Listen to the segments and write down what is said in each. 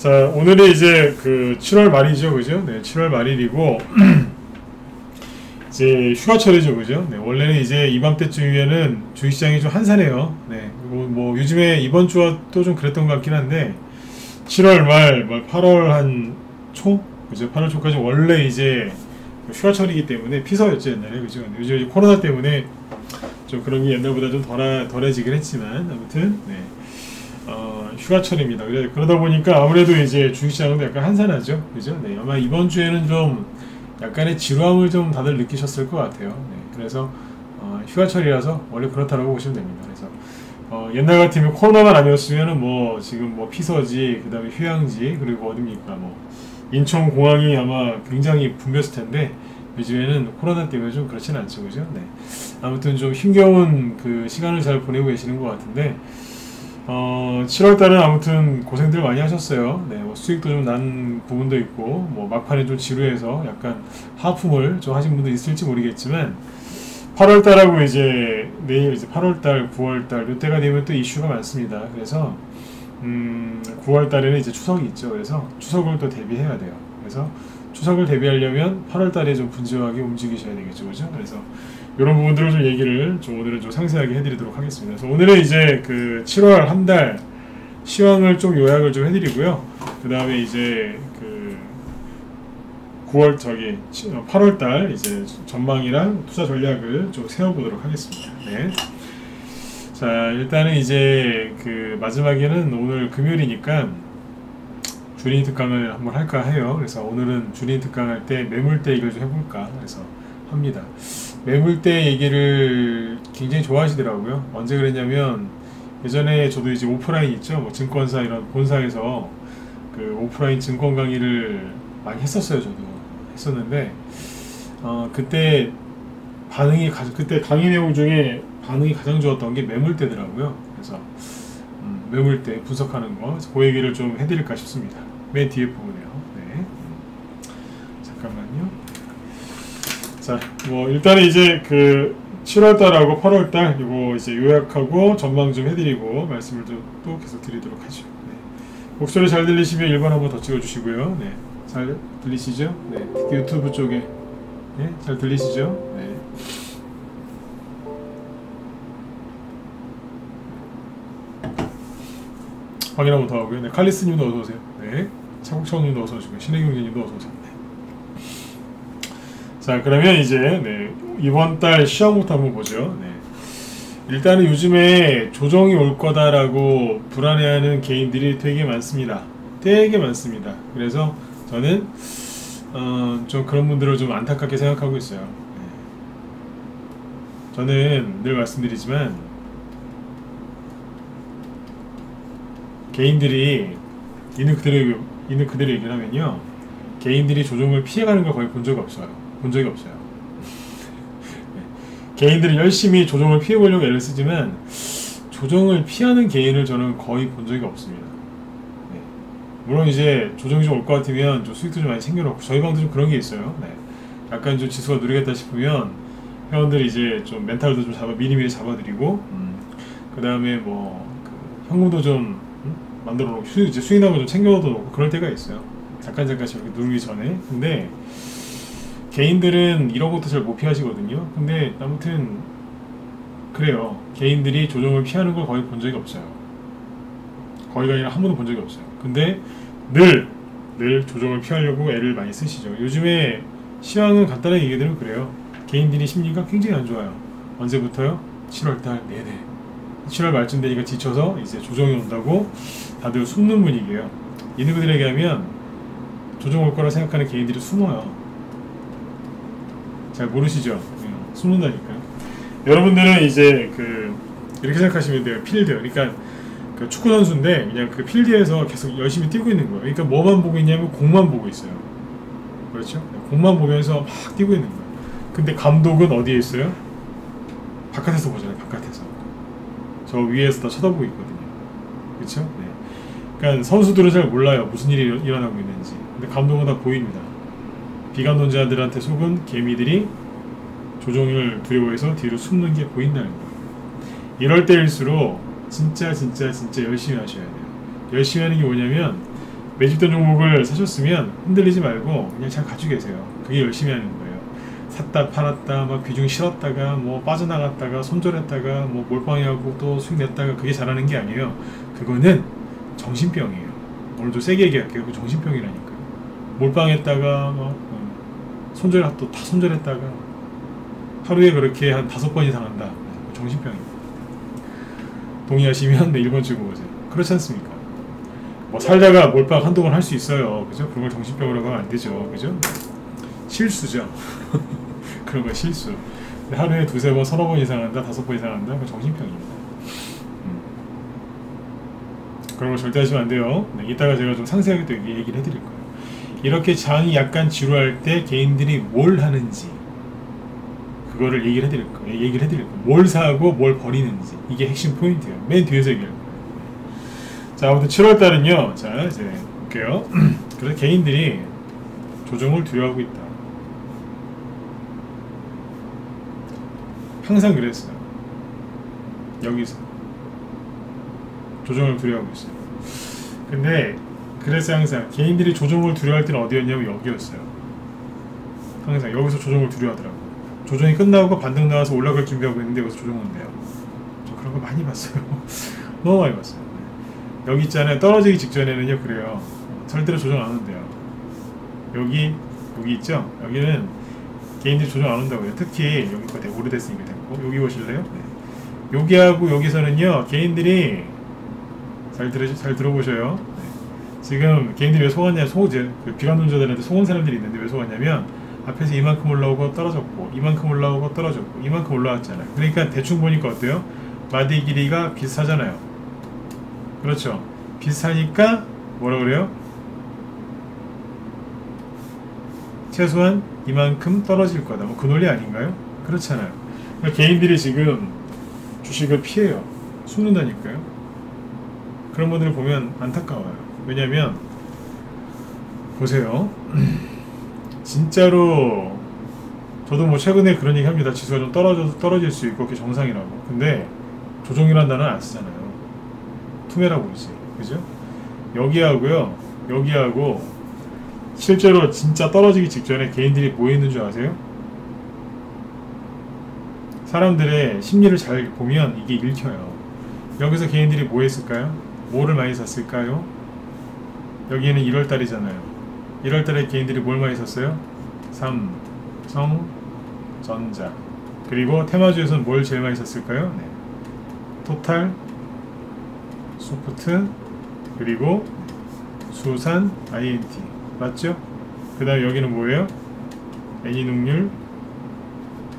자, 오늘이 이제 그 7월 말이죠, 그죠? 네, 7월 말일이고 이제 휴가철이죠, 그죠? 네, 원래는 이제 이맘때쯤이면은 주식시장이 좀 한산해요. 네, 그리고 뭐 요즘에 이번 주와 또 좀 그랬던 것 같긴 한데 7월 말 8월 한 초, 그죠? 8월 초까지 원래 이제 휴가철이기 때문에 피서였죠 옛날에, 그죠? 요즘 이제 코로나 때문에 좀 그런 게 옛날보다 좀 덜해지긴 했지만 아무튼 네. 휴가철입니다. 그러다 보니까 아무래도 이제 주식시장도 약간 한산하죠. 그죠? 네, 아마 이번 주에는 좀 약간의 지루함을 좀 다들 느끼셨을 것 같아요. 네, 그래서 휴가철이라서 원래 그렇다라고 보시면 됩니다. 그래서 옛날 같으면 코로나만 아니었으면은 뭐 지금 뭐 피서지, 그 다음에 휴양지, 그리고 어딥니까 뭐 인천공항이 아마 굉장히 붐볐을 텐데 요즘에는 코로나 때문에 좀 그렇지는 않죠. 그죠? 네. 아무튼 좀 힘겨운 그 시간을 잘 보내고 계시는 것 같은데 7월달은 아무튼 고생들 많이 하셨어요. 네, 뭐 수익도 좀 난 부분도 있고, 뭐 막판에 좀 지루해서 약간 하품을 좀 하신 분도 있을지 모르겠지만, 8월달하고 이제 내일 이제 8월달, 9월달 이때가 되면 또 이슈가 많습니다. 그래서 9월달에는 이제 추석이 있죠. 그래서 추석을 또 대비해야 돼요. 그래서 추석을 대비하려면 8월달에 좀 분주하게 움직이셔야 되겠죠, 그죠? 그래서 이런 부분들을 좀 얘기를 좀 오늘은 좀 상세하게 해드리도록 하겠습니다. 그래서 오늘은 이제 그 7월 한 달 시황을 좀 요약을 좀 해드리고요. 그 다음에 이제 그 8월 달 이제 전망이랑 투자 전략을 좀 세워보도록 하겠습니다. 네. 자, 일단은 이제 그 마지막에는 오늘 금요일이니까 주린 특강을 한번 할까 해요. 그래서 오늘은 주린 특강 할 때 매물대 얘기를 좀 해볼까 해서 합니다. 매물대 얘기를 굉장히 좋아하시더라고요. 언제 그랬냐면 예전에 저도 이제 오프라인 있죠, 뭐 증권사 이런 본사에서 그 오프라인 증권 강의를 많이 했었어요. 저도 했었는데 그때 그때 강의 내용 중에 반응이 가장 좋았던 게 매물대더라고요. 그래서 매물대 분석하는 거, 그 얘기를 좀 해드릴까 싶습니다. 맨 뒤에 부분이요. 네. 잠깐만요. 자, 뭐 일단은 이제 그 7월달하고 8월달 이거 이제 요약하고 전망 좀 해드리고 말씀을 또 계속 드리도록 하죠. 네. 목소리 잘 들리시면 1번 한번 더 찍어주시고요. 네, 잘 들리시죠? 네, 특히 유튜브 쪽에 네, 잘 들리시죠? 네. 확인 한번 더 하고요. 네, 칼리스님도 어서 오세요. 네, 차국차님도 어서 오시고요. 신혜경제님도 어서 오세요. 자, 그러면 이제 네, 이번 달 시황부터 한번 보죠. 네. 일단은 요즘에 조정이 올 거다라고 불안해하는 개인들이 되게 많습니다. 되게 많습니다. 그래서 저는 좀 그런 분들을 좀 안타깝게 생각하고 있어요. 네. 저는 늘 말씀드리지만 개인들이 있는 그대로 얘기를 하면요, 개인들이 조정을 피해가는 걸 거의 본 적이 없어요. 네. 개인들이 열심히 조정을 피해보려고 애를 쓰지만 조정을 피하는 개인을 저는 거의 본 적이 없습니다. 네. 물론 이제 조정이 좀 올 것 같으면 좀 수익도 좀 많이 챙겨놓고, 저희 방도 좀 그런 게 있어요. 네. 약간 좀 지수가 누리겠다 싶으면 회원들이 이제 좀 멘탈도 좀 미리미리 잡아드리고, 그 다음에 뭐 그 현금도 좀 만들어 놓고 수익 나면 좀 챙겨도 놓고 그럴 때가 있어요. 잠깐씩 이렇게 누르기 전에. 근데 개인들은 이런 것도 잘 못 피하시거든요. 근데 아무튼 그래요. 개인들이 조정을 피하는 걸 거의 본 적이 없어요. 거의가 아니라 한 번도 본 적이 없어요. 근데 늘 조정을 피하려고 애를 많이 쓰시죠. 요즘에 시황은 간단하게 얘기드리면 그래요. 개인들이 심리가 굉장히 안 좋아요. 언제부터요? 7월달 내내. 7월 말쯤 되니까 지쳐서 이제 조정이 온다고 다들 숨는 분위기예요. 이들에게 하면 조정 올 거라 생각하는 개인들이 숨어요. 잘 모르시죠? 숨는다니까요. 여러분들은 이제 이렇게 생각하시면 돼요. 필드. 그러니까 그 축구 선수인데 그냥 그 필드에서 계속 열심히 뛰고 있는 거예요. 그러니까 뭐만 보고 있냐면 공만 보고 있어요. 그렇죠? 공만 보면서 막 뛰고 있는 거예요. 근데 감독은 어디에 있어요? 바깥에서 보잖아요. 바깥에서. 저 위에서 다 쳐다보고 있거든요. 그렇죠? 네. 그러니까 선수들은 잘 몰라요. 무슨 일이 일어나고 있는지. 근데 감독은 다 보입니다. 비감론자들한테 속은 개미들이 조정을 두려워해서 뒤로 숨는 게 보인다는 거예요. 이럴 때일수록 진짜 열심히 하셔야 돼요. 열심히 하는 게 뭐냐면 매집된 종목을 사셨으면 흔들리지 말고 그냥 잘 가지고 계세요. 그게 열심히 하는 거예요. 샀다 팔았다 막 귀중 실었다가 뭐 빠져나갔다가 손절했다가 뭐 몰빵해하고 또 수익 냈다가 그게 잘하는 게 아니에요. 그거는 정신병이에요. 오늘도 세게 얘기할게요. 그 정신병이라니까요. 몰빵했다가 막 손절 또 다 손절했다가 하루에 그렇게 한 5번 이상 한다. 정신병입니다. 동의하시면 네, 1번 찍어 보세요. 그렇지 않습니까? 뭐 살다가 몰빵 한두 번 할 수 있어요. 그죠? 그런 걸 정신병이라고 하면 안 되죠. 그죠? 실수죠. 그런 거 실수. 하루에 2-3번, 3-4번 이상 한다, 5번 이상 한다, 그건 정신병입니다. 그런 거 절대 하시면 안 돼요. 네, 이따가 제가 좀 상세하게 또 얘기를 해드릴 거예요. 이렇게 장이 약간 지루할 때 개인들이 뭘 하는지 그거를 얘기를 해드릴 거예요. 뭘 사고 뭘 버리는지 이게 핵심 포인트예요. 맨 뒤에서 얘기할 거예요. 자, 아무튼 7월달은요. 자, 이제 볼게요. 그래서 개인들이 조정을 두려워하고 있다. 항상 그랬어요. 여기서 조정을 두려워하고 있어요. 근데 그래서 항상 개인들이 조정을 두려워할 때는 어디였냐면 여기였어요. 항상 여기서 조정을 두려워하더라고요. 조정이 끝나고 반등 나와서 올라갈 준비하고 있는데 여기서 조정한대요. 저 그런 거 많이 봤어요. 너무 많이 봤어요. 여기 있잖아요. 떨어지기 직전에는요 그래요. 절대로 조정 안 한대요. 여기 있죠? 여기는 개인들이 조정 안 한다고요. 특히 여기 거 되게 오래됐으니까 됐고 여기 보실래요? 네. 여기하고 여기서는요 개인들이 잘 들어보셔요. 네. 지금 개인들이 왜 속았냐? 비관론자들한테 속은 사람들이 있는데 왜 속았냐면 앞에서 이만큼 올라오고 떨어졌고 이만큼 올라오고 떨어졌고 이만큼 올라왔잖아요. 그러니까 대충 보니까 어때요? 마디 길이가 비슷하잖아요. 그렇죠. 비슷하니까 뭐라 그래요? 최소한 이만큼 떨어질 거다. 뭐 그 논리 아닌가요? 그렇잖아요. 그러니까 개인들이 지금 주식을 피해요. 숨는다니까요. 그런 분들을 보면 안타까워요. 왜냐면 보세요. 진짜로 저도 뭐 최근에 그런 얘기 합니다. 지수가 좀 떨어질 수 있고 그게 정상이라고. 근데 조정이라는 단어는 안 쓰잖아요. 투매라고 그러지. 그죠? 여기하고 실제로 진짜 떨어지기 직전에 개인들이 뭐 있는 줄 아세요? 사람들의 심리를 잘 보면 이게 읽혀요. 여기서 개인들이 뭐 했을까요? 뭐를 많이 샀을까요? 여기에는 1월달이잖아요. 1월달에 개인들이 뭘 많이 샀어요? 삼성전자. 그리고 테마주에서는 뭘 제일 많이 샀을까요? 네. 토탈, 소프트, 그리고 수산, INT. 맞죠? 그 다음에 여기는 뭐예요? 애니능률,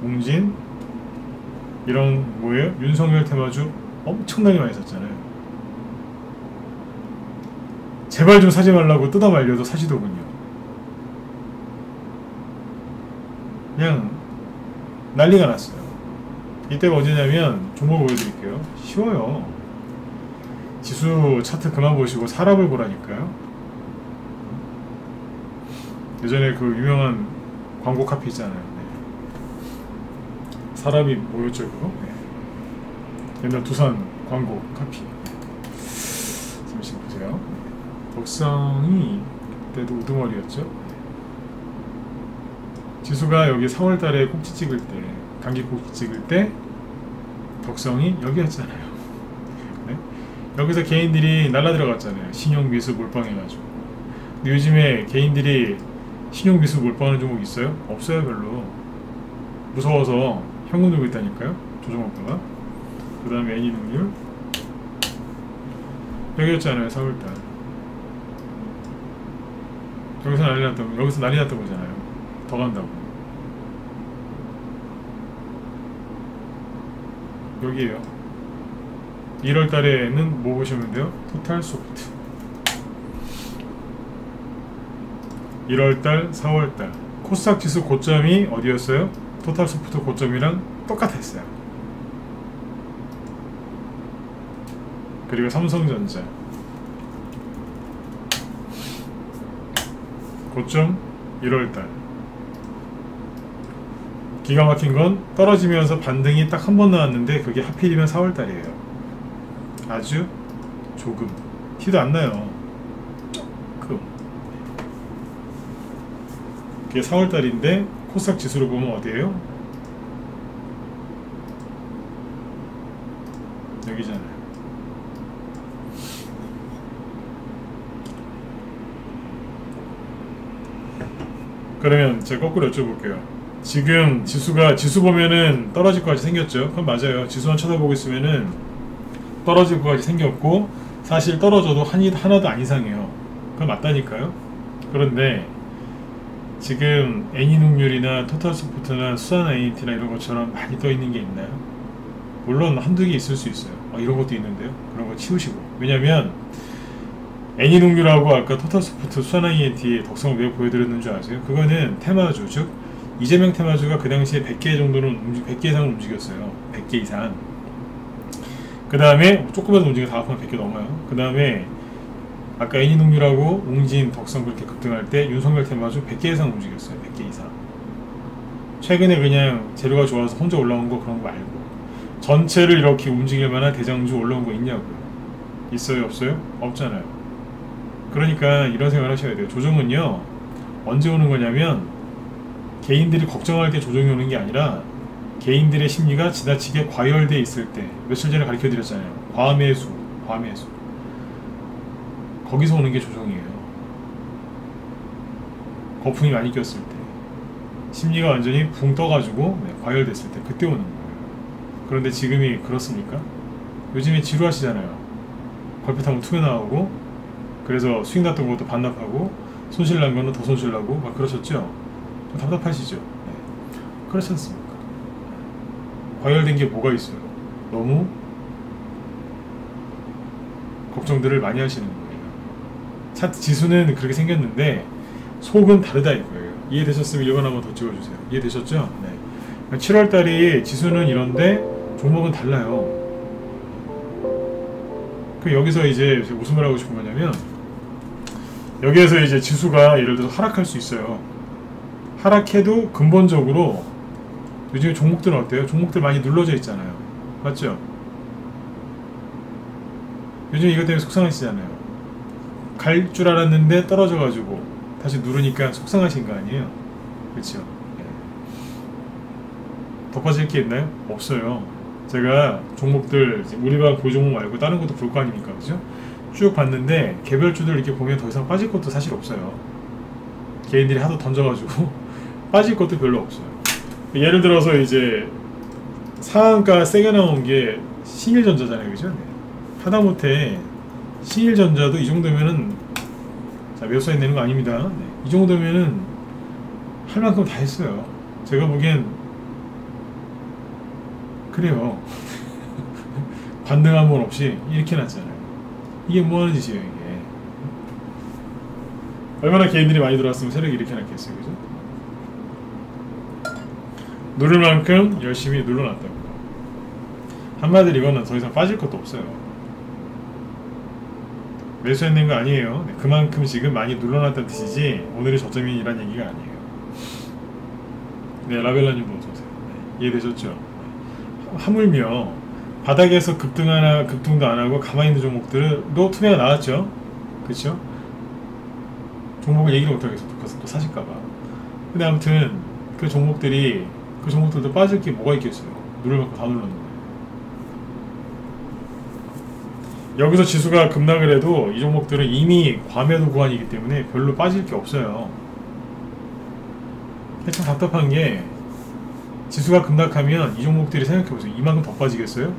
웅진, 이런 뭐예요? 윤석열 테마주 엄청나게 많이 샀잖아요. 제발 좀 사지 말라고 뜯어 말려도 사시더군요. 그냥 난리가 났어요. 이때가 언제냐면 종목 보여드릴게요. 쉬워요. 지수 차트 그만 보시고 사람을 보라니까요. 예전에 그 유명한 광고 카피 있잖아요. 네. 사람이 뭐였죠 그거? 네. 옛날 두산 광고 카피. 잠시 보세요. 덕성이 그때도 우두머리였죠. 지수가 여기 4월달에 꼭지 찍을 때, 감기 꼭지 찍을 때 덕성이 여기였잖아요. 네? 여기서 개인들이 날라 들어갔잖아요. 신용미수 몰빵해가지고. 근데 요즘에 개인들이 신용미수 몰빵하는 종목 있어요? 없어요 별로. 무서워서 현금 들고 있다니까요. 조정업다가. 그 다음에 애니능률 여기였잖아요. 4월달. 여기서 난리 났다고 보잖아요. 더 간다고. 여기에요. 1월달에는 뭐 보시면 돼요? 토탈 소프트. 1월달, 4월달 코스닥 지수 고점이 어디였어요? 토탈 소프트 고점이랑 똑같았어요. 그리고 삼성전자 고점 1월달. 기가 막힌 건 떨어지면서 반등이 딱 한 번 나왔는데 그게 하필이면 4월달이에요. 아주 조금 티도 안 나요. 조금. 그게 4월달인데 코스닥 지수를 보면 어디에요? 여기잖아요. 그러면 제가 거꾸로 여쭤볼게요. 지금 지수 보면은 떨어질 것 같이 생겼죠? 그럼 맞아요. 지수만 쳐다보고 있으면은 떨어질 것 같이 생겼고, 사실 떨어져도 하나도 안 이상해요. 그건 맞다니까요. 그런데 지금 애니눅률이나 토탈서포트나 수산INT나 이런 것처럼 많이 떠 있는 게 있나요? 물론 한두 개 있을 수 있어요. 이런 것도 있는데요. 그런 거 치우시고. 왜냐면 애니눅률하고 아까 토탈서포트, 수산INT의 덕성을 왜 보여드렸는 줄 아세요? 그거는 테마주, 즉 이재명 테마주가 그 당시에 100개 정도는 100개 이상을 움직였어요. 100개 이상. 그 다음에 조금만 움직여 다 합하면 100개 넘어요. 그 다음에 아까 애니눅률하고 웅진, 덕성 그렇게 급등할 때 윤석열 테마주 100개 이상 움직였어요. 100개 이상. 최근에 그냥 재료가 좋아서 혼자 올라온 거 그런 거 말고 전체를 이렇게 움직일 만한 대장주 올라온 거 있냐고요. 있어요? 없어요? 없잖아요. 그러니까 이런 생각을 하셔야 돼요. 조정은요 언제 오는 거냐면 개인들이 걱정할 때 조정이 오는 게 아니라 개인들의 심리가 지나치게 과열돼 있을 때, 며칠 전에 가르쳐 드렸잖아요. 과매수 거기서 오는 게 조정이에요. 거품이 많이 꼈을 때, 심리가 완전히 붕 떠가지고 과열됐을 때, 그때 오는 거예요. 그런데 지금이 그렇습니까? 요즘에 지루하시잖아요. 걸핏하면 투여 나오고, 그래서 수익 났던 것도 반납하고, 손실 난 거는 더 손실 나고 막 그러셨죠? 좀 답답하시죠? 네. 그렇지 않습니까? 과열된 게 뭐가 있어요? 너무 걱정들을 많이 하시는 거예요. 차트 지수는 그렇게 생겼는데 속은 다르다 이거예요. 이해되셨으면 1번 한번 더 찍어주세요. 이해되셨죠? 네. 7월달이 지수는 이런데 종목은 달라요. 그 여기서 이제 무슨 말 하고 싶은 거냐면, 여기에서 이제 지수가 예를 들어서 하락할 수 있어요. 하락해도 근본적으로 요즘 종목들은 어때요? 종목들 많이 눌러져 있잖아요. 맞죠? 요즘 이것 때문에 속상하시잖아요. 갈 줄 알았는데 떨어져가지고 다시 누르니까 속상하신 거 아니에요? 그렇죠? 더 빠질 게 있나요? 없어요. 제가 종목들 우리 방 보종목 말고 다른 것도 볼 거 아닙니까? 그죠? 쭉 봤는데 개별주들 이렇게 보면 더 이상 빠질 것도 사실 없어요. 개인들이 하도 던져가지고 빠질 것도 별로 없어요. 예를 들어서 이제 상한가 세게 나온 게 신일전자잖아요. 그죠? 네. 하다못해 신일전자도 이 정도면은, 자, 몇 사인 내는 거 아닙니다. 네. 이 정도면은 할 만큼 다 했어요. 제가 보기엔 그래요. 반등 한 번 없이 이렇게 났잖아요. 이게 뭐 하는 짓이에요, 이게. 얼마나 개인들이 많이 들어왔으면 세력이 이렇게 났겠어요. 그죠? 누를 만큼 열심히 눌러놨다고. 한마디로 이거는 더 이상 빠질 것도 없어요. 매수했는 거 아니에요. 네, 그만큼 지금 많이 눌러놨다는 뜻이지 오늘의 저점이란 얘기가 아니에요. 네, 라벨라님도 어서오세요. 네, 이해되셨죠? 네. 하물며 바닥에서 급등도 안 하고 가만히 있는 종목들도 투매가 나왔죠. 그렇죠? 종목을 얘기를 못하겠어. 또 사실까봐. 근데 아무튼 그 종목들도 빠질 게 뭐가 있겠어요. 누를 만큼 다 눌렀는 거예요. 여기서 지수가 급락을 해도 이 종목들은 이미 과매도 구간이기 때문에 별로 빠질 게 없어요. 참 답답한 게, 지수가 급락하면 이 종목들이 생각해보세요. 이만큼 더 빠지겠어요?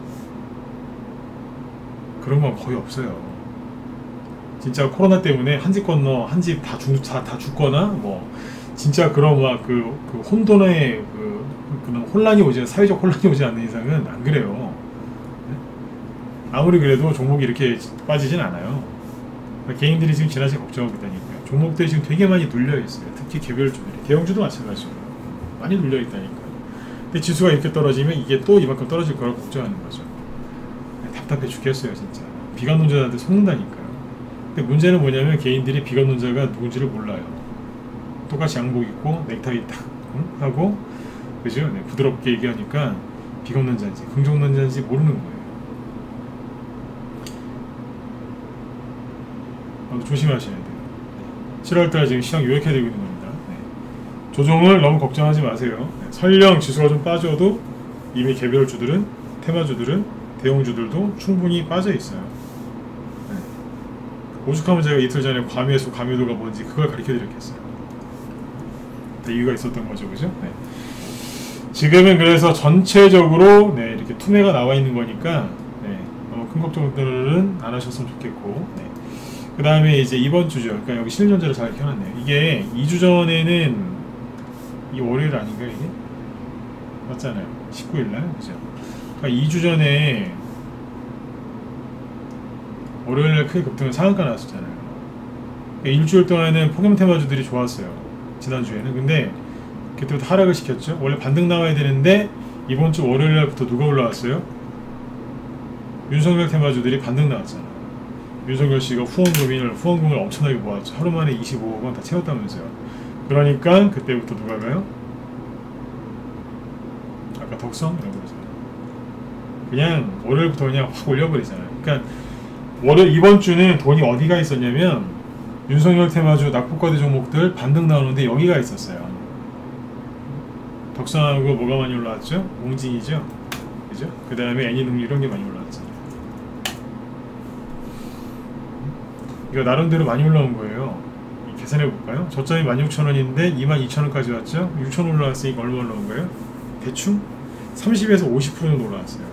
그런 건 거의 없어요. 진짜 코로나 때문에 한 집 건너 한 집 다 죽거나 뭐 진짜 그런 막 그 혼돈의 그런 혼란이 사회적 혼란이 오지 않는 이상은 안 그래요. 아무리 그래도 종목이 이렇게 빠지진 않아요. 개인들이 지금 지나치게 걱정하고 있다니까요. 종목들이 지금 되게 많이 눌려있어요. 특히 개별주들이. 대형주도 마찬가지죠. 많이 눌려있다니까요. 근데 지수가 이렇게 떨어지면 이게 또 이만큼 떨어질 거라고 걱정하는 거죠. 답답해 죽겠어요, 진짜. 비관론자한테 속는다니까요. 근데 문제는 뭐냐면 개인들이 비관론자가 누군지를 몰라요. 똑같이 양복 입고 넥타이 딱 하고, 그죠? 네, 부드럽게 얘기하니까 비관론자인지 긍정론자인지 모르는 거예요. 조심하셔야 돼요. 7월달 지금 시장 요약해야 되고 있는 겁니다. 네. 조종을 너무 걱정하지 마세요. 네, 설령 지수가 좀 빠져도 이미 개별주들은, 테마주들은, 대형주들도 충분히 빠져 있어요. 네. 오죽하면 제가 이틀 전에 과매수, 과매도가 뭔지 그걸 가르쳐 드렸겠어요. 네, 이유가 있었던 거죠, 그죠? 네. 지금은 그래서 전체적으로 네, 이렇게 투매가 나와 있는 거니까 네, 너무 큰 걱정들은 안 하셨으면 좋겠고, 네. 그 다음에 이제 이번 주죠. 그러니까 여기 실전자를 잘 켜놨네요. 이게 2주 전에는 이 월요일 아닌가요, 이게? 맞잖아요. 19일날, 그죠? 그러니까 2주 전에 월요일날 크게 급등을 상한가 나왔었잖아요. 그러니까 일주일 동안은 포켓몬 테마주들이 좋았어요. 지난주에는. 근데 그때부터 하락을 시켰죠. 원래 반등 나와야 되는데 이번 주 월요일날부터 누가 올라왔어요? 윤석열 테마주들이 반등 나왔잖아요. 윤석열 씨가 후원금을 엄청나게 모았죠. 하루 만에 25억 원 다 채웠다면서요. 그러니까 그때부터 누가 가요? 아까 덕성이라고 그러잖아요. 그냥 월요일부터 그냥 확 올려버리잖아요. 그러니까 월요일 이번 주는 돈이 어디가 있었냐면 윤석열 테마주 낙폭과대 종목들 반등 나오는데 여기가 있었어요. 덕성하고 뭐가 많이 올라왔죠? 옹진이죠? 그죠? 그 다음에 애니능력 이런 게 많이 올라왔잖아요. 이거 나름대로 많이 올라온 거예요. 계산해 볼까요? 저점이 16,000원인데 22,000원까지 왔죠? 6,000원 올라왔으니까 얼마 올라온 거예요? 대충 30에서 50% 정도 올라왔어요.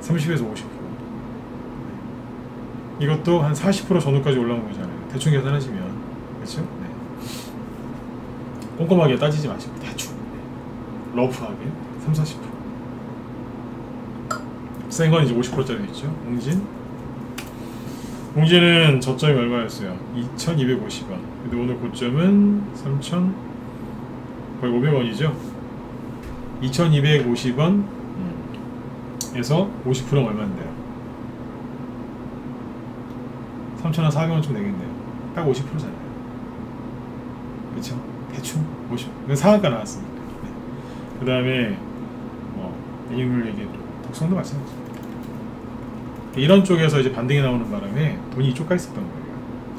30에서 50%. 이것도 한 40% 전후까지 올라온 거잖아요. 대충 계산하시면. 그렇죠? 네. 꼼꼼하게 따지지 마시고 대충 러프하게 30-40%. 센 건 이제 50%짜리 있죠. 웅진은 저점이 얼마였어요? 2,250원. 근데 오늘 고점은 3,000 거의 500원이죠. 2,250원 에서 50%는 얼마인데요? 3,400원쯤 되겠네요. 딱 50%잖아요. 그쵸? 대충 50. 상한가 나왔으니까. 네. 그 다음에 애니물 얘기 덕성도 마찬가지죠. 이런 쪽에서 이제 반등이 나오는 바람에 돈이 이쪽 가 있었던 거예요.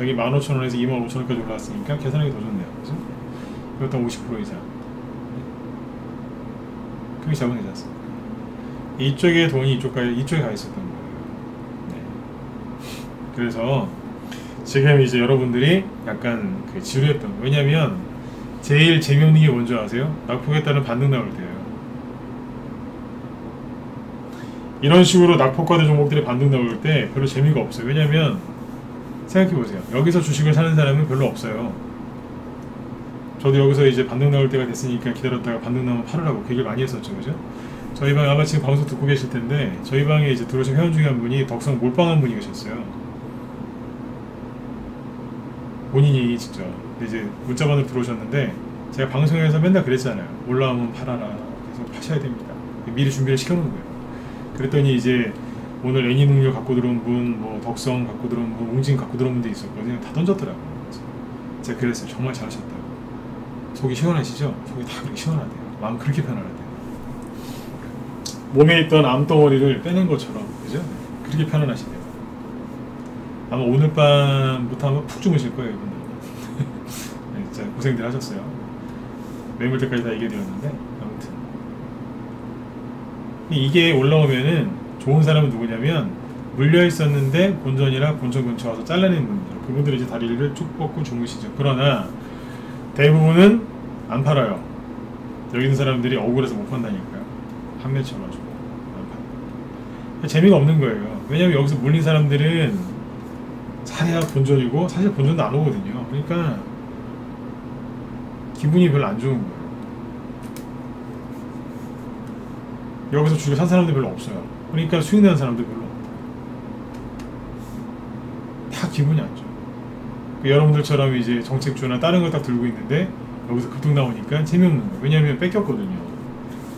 여기 15,000원에서 25,000원까지 올라왔으니까 계산하기 더 좋네요. 그죠? 이것도 50% 이상. 크게 잡으면 되지 않습니까? 이쪽에 돈이 이쪽에 가 있었던 거예요. 네. 그래서 지금 이제 여러분들이 약간 지루했던 거예요. 왜냐면 제일 재미없는 게 뭔지 아세요? 낙폭에 따른 반등 나올 때예요. 이런 식으로 낙폭과대 종목들이 반등 나올 때 별로 재미가 없어요. 왜냐면 생각해보세요. 여기서 주식을 사는 사람은 별로 없어요. 저도 여기서 이제 반등 나올 때가 됐으니까 기다렸다가 반등 나오면 팔으라고 그 얘기를 많이 했었죠. 그죠? 저희 방에 아마 지금 방송 듣고 계실 텐데 저희 방에 이제 들어오신 회원 중에 한 분이 덕성 몰빵한 분이 계셨어요. 본인이 직접 이제 문자반으로 들어오셨는데 제가 방송에서 맨날 그랬잖아요. 올라오면 팔아라. 계속 파셔야 됩니다. 미리 준비를 시켜놓은 거예요. 그랬더니 이제 오늘 애니능력 갖고 들어온 분, 뭐 덕성 갖고 들어온 분, 웅진 갖고 들어온 분도 있었거든요. 다 던졌더라고요. 제가 그랬어요. 정말 잘하셨다고. 속이 시원하시죠? 속이 다 그렇게 시원하대요. 마음 그렇게 편안하대요. 몸에 있던 암덩어리를 빼낸 것처럼, 그죠? 그렇게 편안하시대요. 아마 오늘 밤부터 한번 푹 주무실 거예요, 이분들. 네, 진짜 고생들 하셨어요. 매물대까지 다 얘기해드렸는데, 아무튼. 이게 올라오면은 좋은 사람은 누구냐면, 물려있었는데 본전이나 본전 근처 와서 잘라낸 분들. 그분들이 이제 다리를 쭉 뻗고 주무시죠. 그러나, 대부분은 안 팔아요. 여기 있는 사람들이 억울해서 못 판다니까요. 판매 쳐가지고 안 팔아요. 재미가 없는 거예요. 왜냐면 여기서 물린 사람들은 사야 본전이고 사실 본전도 안 오거든요. 그러니까 기분이 별로 안 좋은 거예요. 여기서 주식 산 사람들 별로 없어요. 그러니까 수익 내는 사람들 별로 없고 다 기분이 안 좋아요. 여러분들처럼 이제 정책주나 다른 거 딱 들고 있는데 여기서 급등 나오니까 재미없는 거예요. 왜냐면 뺏겼거든요.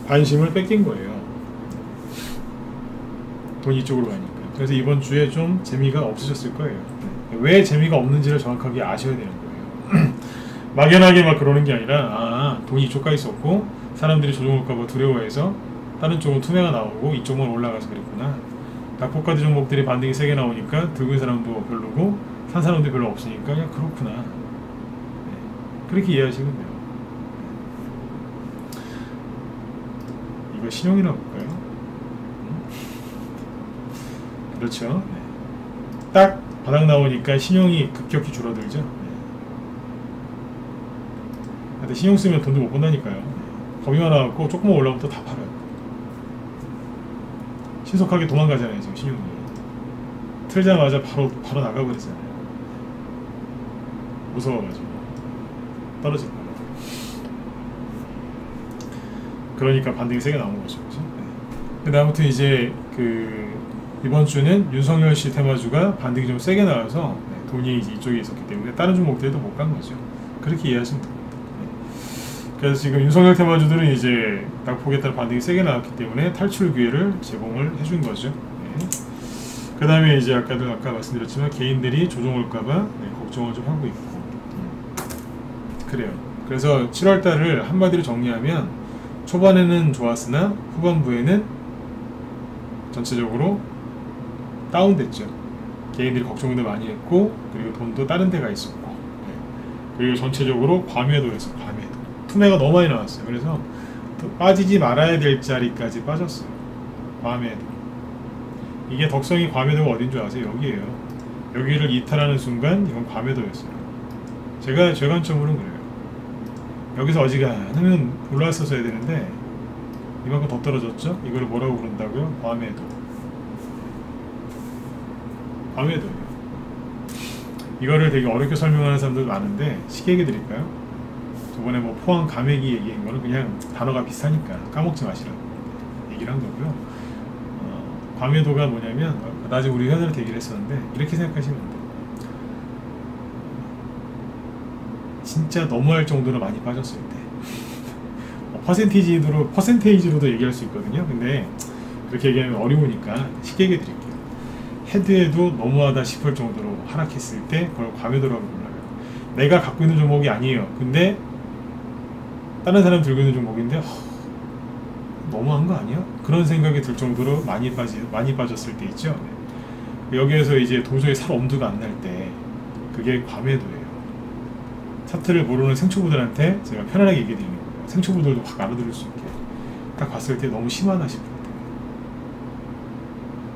관심을 뺏긴 거예요. 돈이 이쪽으로 가니까. 그래서 이번 주에 좀 재미가 없으셨을 거예요. 왜 재미가 없는지를 정확하게 아셔야 되는 거예요. 막연하게 막 그러는 게 아니라 돈이 이쪽 가 있었고 사람들이 조종할까봐 두려워해서 다른 쪽은 투매가 나오고 이쪽만 올라가서 그랬구나. 낙폭과대 종목들이 반등이 세게 나오니까 들고 있는 사람도 별로고 산 사람도 별로 없으니까 그냥 그렇구나. 네. 그렇게 이해하시면 돼요. 이거 신용이라고 볼까요? 그렇죠. 네. 딱 바닥 나오니까 신용이 급격히 줄어들죠. 네. 근데 신용 쓰면 돈도 못 번다니까요. 겁이 많아갖고 조금만 올라오면 또 다 팔아요. 신속하게 도망가잖아요 지금 신용이. 틀자마자 바로 나가버리잖아요. 무서워가지고 떨어진다. 그러니까 반등이 세게 나오는 거죠. 그죠? 네. 근데 아무튼 이제 이번 주는 윤석열 씨 테마주가 반등이 좀 세게 나와서 네, 돈이 이쪽에 있었기 때문에 다른 종목들도 못 간 거죠. 그렇게 이해하시면 됩니다. 네. 그래서 지금 윤석열 테마주들은 이제 낙폭에 따라 반등이 세게 나왔기 때문에 탈출 기회를 제공을 해준 거죠. 네. 그 다음에 이제 아까 말씀드렸지만 개인들이 조정 올까봐 네, 걱정을 좀 하고 있고 그래요. 그래서 7월달을 한마디로 정리하면 초반에는 좋았으나 후반부에는 전체적으로 다운됐죠. 개인들이 걱정도 많이 했고 그리고 돈도 다른 데가 있었고 네. 그리고 전체적으로 과매도에서 투매가 너무 많이 나왔어요. 그래서 빠지지 말아야 될 자리까지 빠졌어요. 과매도. 이게 덕성이 과매도가 어딘 줄 아세요? 여기에요. 여기를 이탈하는 순간 이건 과매도였어요. 제 관점으로는 그래요. 여기서 어지간하면 올라왔었어야 되는데 이만큼 더 떨어졌죠? 이거를 뭐라고 부른다고요? 과매도. 과매도예요. 이거를 되게 어렵게 설명하는 사람들 많은데 쉽게 얘기해 드릴까요? 저번에 뭐 포항 가메기 얘기한 거는 그냥 단어가 비슷하니까 까먹지 마시라고 얘기를 한 거고요. 과매도가 뭐냐면 나중에 우리 회사를 얘기를 했었는데 이렇게 생각하시면 돼요. 진짜 너무할 정도로 많이 빠졌을 때 퍼센테이지로도 얘기할 수 있거든요. 근데 그렇게 얘기하면 어려우니까 쉽게 얘기해 드릴게요. 헤드에도 너무하다 싶을 정도로 하락했을 때 그걸 과매도라고 불러요. 내가 갖고 있는 종목이 아니에요. 근데 다른 사람 들고 있는 종목인데 너무한 거 아니야? 그런 생각이 들 정도로 많이 빠졌을 때 있죠. 여기에서 이제 도저히 살 엄두가 안 날 때 그게 과매도예요. 차트를 모르는 생초보들한테 제가 편안하게 얘기해 드리는 거예요. 생초보들도 확 알아들을 수 있게. 딱 봤을 때 너무 심하다 싶을 때.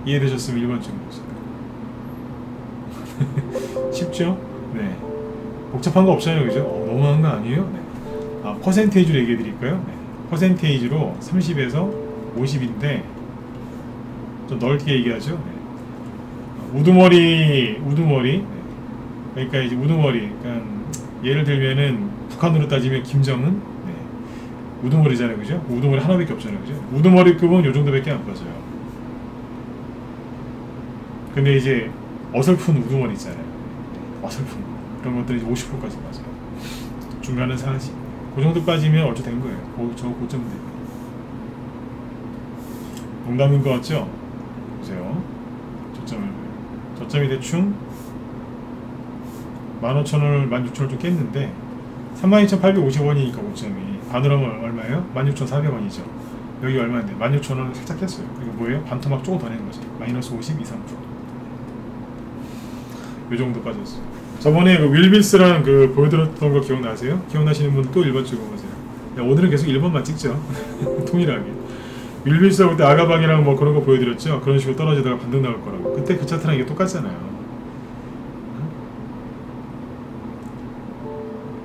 이해되셨으면 1번 좀 보세요. 쉽죠? 네. 복잡한 거 없잖아요. 그죠? 너무한 거 아니에요? 네. 퍼센테이지로 얘기해 드릴까요? 네. 퍼센테이지로 30에서 50인데 좀 넓게 얘기하죠. 네. 우두머리. 네. 그러니까 이제 우두머리. 그러니까 예를 들면은 북한으로 따지면 김정은 네. 우두머리잖아요. 그죠? 우두머리 하나밖에 없잖아요. 그죠? 우두머리급은 요 정도밖에 안 빠져요. 근데 이제 어설픈 우두머리 있잖아요. 어설픈 그런 것들이 50%까지 빠져요. 중간은 상하지. 그 정도 빠지면 어쩌 된 거예요. 저 고점 돼요. 농담인 것 같죠? 보세요. 저점이 대충 15,000원을 16,000원 좀 깼는데 32,850원이니까 고점이 반으로 하면 얼마예요? 16,400원이죠. 여기 얼마인데? 16,000원을 살짝 깼어요. 이거 뭐예요? 반토막 조금 더 낸 거죠. 마이너스 52, 3%. 요 정도 빠졌어요. 저번에 그 윌빌스랑 보여드렸던 거 기억나세요? 기억나시는 분들 또 1번 찍어보세요. 오늘은 계속 1번만 찍죠. 통일하게. 윌빌스하고 그때 아가방이랑 뭐 그런 거 보여드렸죠? 그런 식으로 떨어지다가 반등 나올 거라고. 그때 그 차트랑 이게 똑같잖아요.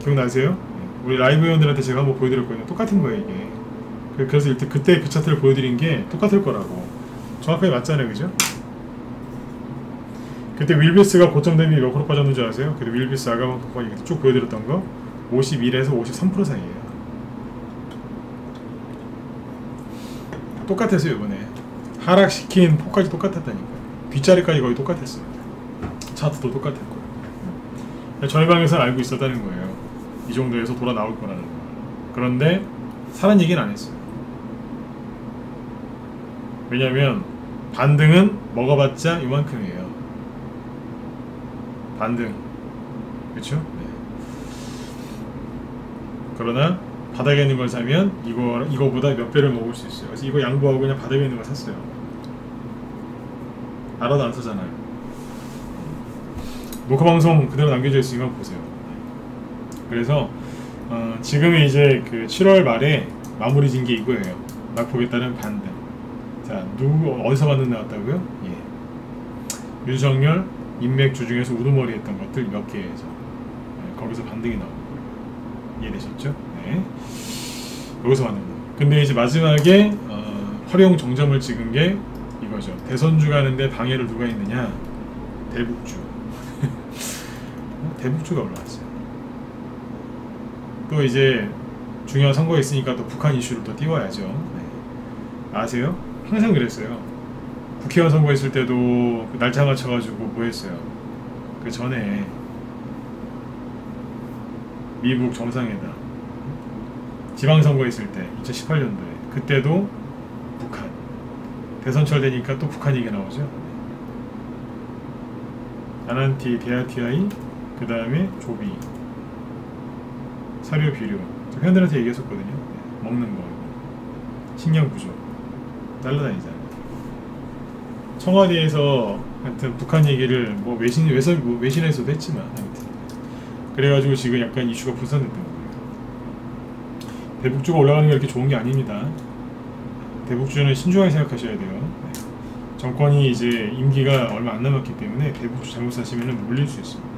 기억나세요? 우리 라이브 회원들한테 제가 한번 보여드렸거든요. 똑같은 거예요 이게. 그래서 그때 그 차트를 보여드린 게 똑같을 거라고. 정확하게 맞잖아요. 그죠? 그때 윌비스가 고점 대비 몇 프로 빠졌는 줄 아세요? 그때 윌비스 아가방 쭉 보여드렸던 거 51에서 53% 사이에요. 똑같았어요. 이번에 하락시킨 폭까지 똑같았다니까요. 뒷자리까지 거의 똑같았어요. 차트도 똑같을 거예요. 저희 방에서는 알고 있었다는 거예요. 이 정도에서 돌아 나올 거라는 거. 그런데 사는 얘기는 안 했어요. 왜냐면 반등은 먹어봤자 이만큼이에요. 반등. 그렇죠? 네. 그러나 바닥에 있는 걸 사면 이거보다 몇 배를 먹을 수 있어요. 그래서 이거 양보하고 그냥 바닥에 있는 걸 샀어요. 알아도 안 사잖아요. 녹화방송 그대로 남겨져 있으니까 보세요. 그래서 지금은 이제 그 7월 말에 마무리 진 게 이거예요. 낙폭에 따른 반등. 자, 어디서 반등 나왔다고요? 예. 윤석열 인맥주 중에서 우두머리 했던 것들 몇 개에서 거기서 반등이 나온 거예요. 이해되셨죠? 네. 여기서 반등. 근데 이제 마지막에 활용 정점을 찍은 게 이거죠. 대선주 가는데 방해를 누가 했느냐? 대북주. 대북주가 올라왔어요. 또 이제 중요한 선거가 있으니까 또 북한 이슈를 또 띄워야죠. 네. 아세요? 항상 그랬어요. 국회의원 선거 있을 때도 날짜 맞춰가지고 뭐 했어요? 그 전에 미국 정상회담 지방선거 있을 때 2018년도에 그때도 북한 대선철 되니까 또 북한 얘기 나오죠. 아난티, 데아티아이, 그 다음에 조비, 사료, 비료. 회원들한테 얘기했었거든요. 먹는 거, 식량 부족, 날라다니잖아요. 청와대에서 하여튼 북한 얘기를 뭐 외신에서도 했지만 아무튼 그래가지고 지금 약간 이슈가 분산됐던 거예요. 대북주가 올라가는 게 이렇게 좋은 게 아닙니다. 대북주는 신중하게 생각하셔야 돼요. 네. 정권이 이제 임기가 얼마 안 남았기 때문에 대북주 잘못 사시면 물릴 수 있습니다.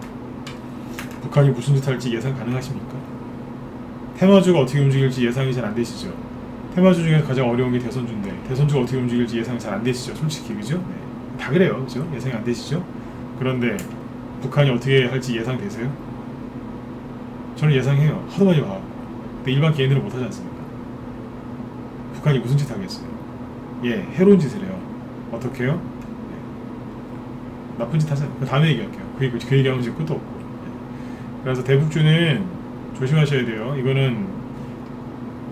북한이 무슨 짓 할지 예상 가능하십니까? 테마주가 어떻게 움직일지 예상이 잘 안 되시죠? 테마주 중에 가장 어려운 게 대선주인데 대선주가 어떻게 움직일지 예상이 잘 안 되시죠? 솔직히 그죠? 네. 다 그래요. 그죠? 예상이 안 되시죠? 그런데 북한이 어떻게 할지 예상되세요? 저는 예상해요. 하도 많이 봐. 근데 일반 개인들은 못하지 않습니까? 북한이 무슨 짓 하겠어요? 예, 해로운 짓을 해요. 어떻게 해요? 네. 나쁜 짓 하잖아요. 그 다음에 얘기할게요. 그 얘기하면 지금 끝도 없고. 그래서 대북주는 조심하셔야 돼요. 이거는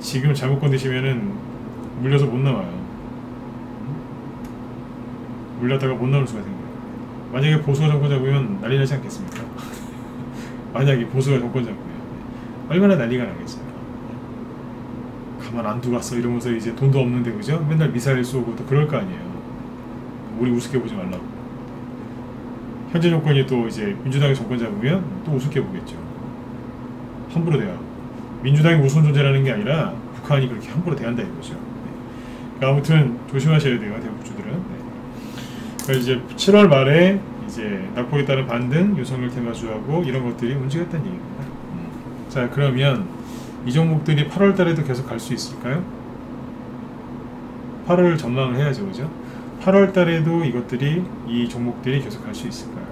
지금 잘못 건드시면은 물려서 못 나와요. 물렸다가 못 나올 수가 생겨요. 만약에 보수가 정권 잡으면 난리 나지 않겠습니까? 만약에 보수가 정권 잡으면 얼마나 난리가 나겠어요. 가만 안 두고 왔어 이러면서 이제 돈도 없는데 그죠? 맨날 미사일 쏘고 또 그럴 거 아니에요. 우리 우습게 보지 말라고. 현재 정권이 또 이제 민주당이 정권 잡으면 또 우습게 보겠죠. 함부로 대하고. 민주당이 우스운 존재라는 게 아니라 북한이 그렇게 함부로 대한다 이거죠. 네. 그러니까 아무튼 조심하셔야 돼요, 대북주들은. 네. 그래서 이제 7월 말에 이제 낙폭에 따른 반등, 윤석열 테마주하고 이런 것들이 움직였다는 얘기입니다. 자, 그러면 이 종목들이 8월 달에도 계속 갈 수 있을까요? 8월 전망을 해야죠, 그죠? 8월 달에도 이 종목들이 계속 갈 수 있을까요?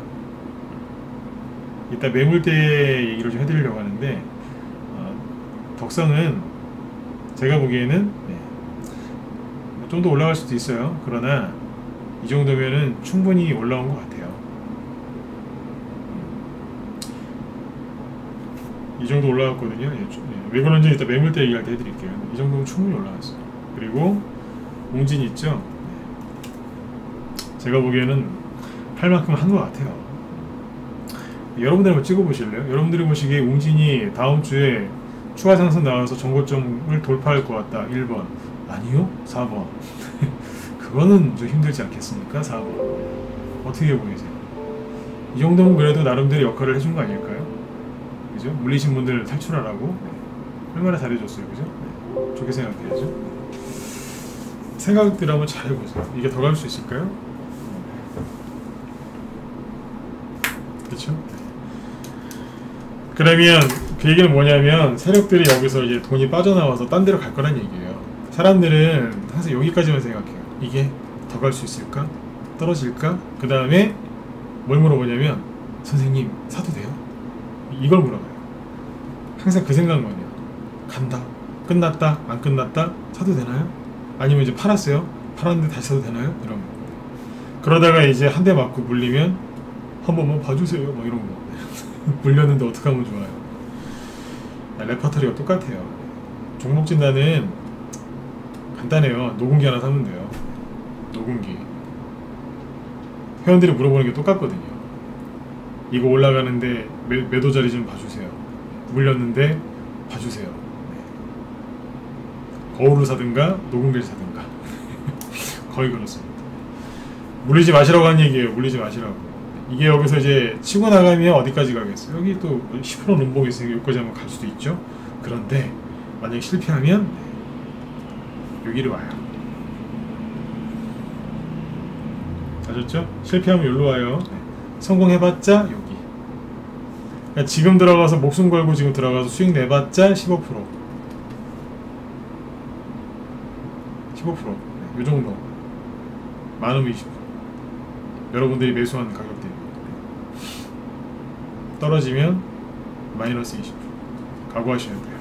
이따 매물대 얘기를 좀 해드리려고 하는데, 덕성은 제가 보기에는 좀 더 올라갈 수도 있어요. 그러나 이 정도면은 충분히 올라온 것 같아요. 이 정도 올라갔거든요. 왜 그런지 이따 매물대 얘기할 때 해드릴게요. 이 정도면 충분히 올라갔어요. 그리고 웅진 있죠? 제가 보기에는 할 만큼 한 것 같아요. 여러분들 한번 찍어보실래요? 여러분들이 보시기에 웅진이 다음 주에 추가 상승 나와서 정고점을 돌파할 것 같다. 1번. 아니요? 4번. 그거는 좀 힘들지 않겠습니까? 4번. 어떻게 보이세요? 이 정도면 그래도 나름대로 역할을 해준 거 아닐까요? 그죠? 물리신 분들 탈출하라고. 얼마나 잘해줬어요. 그죠? 좋게 생각해야죠. 생각들 한번 잘 해보세요. 이게 더 갈 수 있을까요? 그렇죠? 그러면 그 얘기는 뭐냐면 세력들이 여기서 이제 돈이 빠져나와서 딴 데로 갈 거란 얘기예요. 사람들은 항상 여기까지만 생각해요. 이게 더 갈 수 있을까? 떨어질까? 그 다음에 뭘 물어보냐면 선생님 사도 돼요? 이걸 물어봐요. 항상 그 생각만 해요. 간다? 끝났다? 안 끝났다? 사도 되나요? 아니면 이제 팔았어요? 팔았는데 다시 사도 되나요? 이런 거. 그러다가 이제 한 대 맞고 물리면 한 번만 봐주세요. 뭐 이런 거. 물렸는데 어떻게 하면 좋아요? 레퍼토리가 똑같아요. 종목 진단은 간단해요. 녹음기 하나 사면 돼요. 녹음기. 회원들이 물어보는 게 똑같거든요. 이거 올라가는데 매도 자리 좀 봐주세요. 물렸는데 봐주세요. 거울을 사든가 녹음기를 사든가. 거의 그렇습니다. 물리지 마시라고 하는 얘기예요. 물리지 마시라고. 이게 여기서 이제 치고 나가면 어디까지 가겠어요? 여기 또 10% 눈봉이 있으니까 여기까지 한번 갈 수도 있죠. 그런데 만약에 실패하면 여기로 와요. 아셨죠? 실패하면 여기로 와요. 성공해봤자 여기. 그러니까 지금 들어가서 목숨 걸고 지금 들어가서 수익 내봤자 15%. 15%. 이 정도. 많으면 20%. 여러분들이 매수한 가격 대비. 떨어지면 마이너스 20%. 각오하셔야 돼요.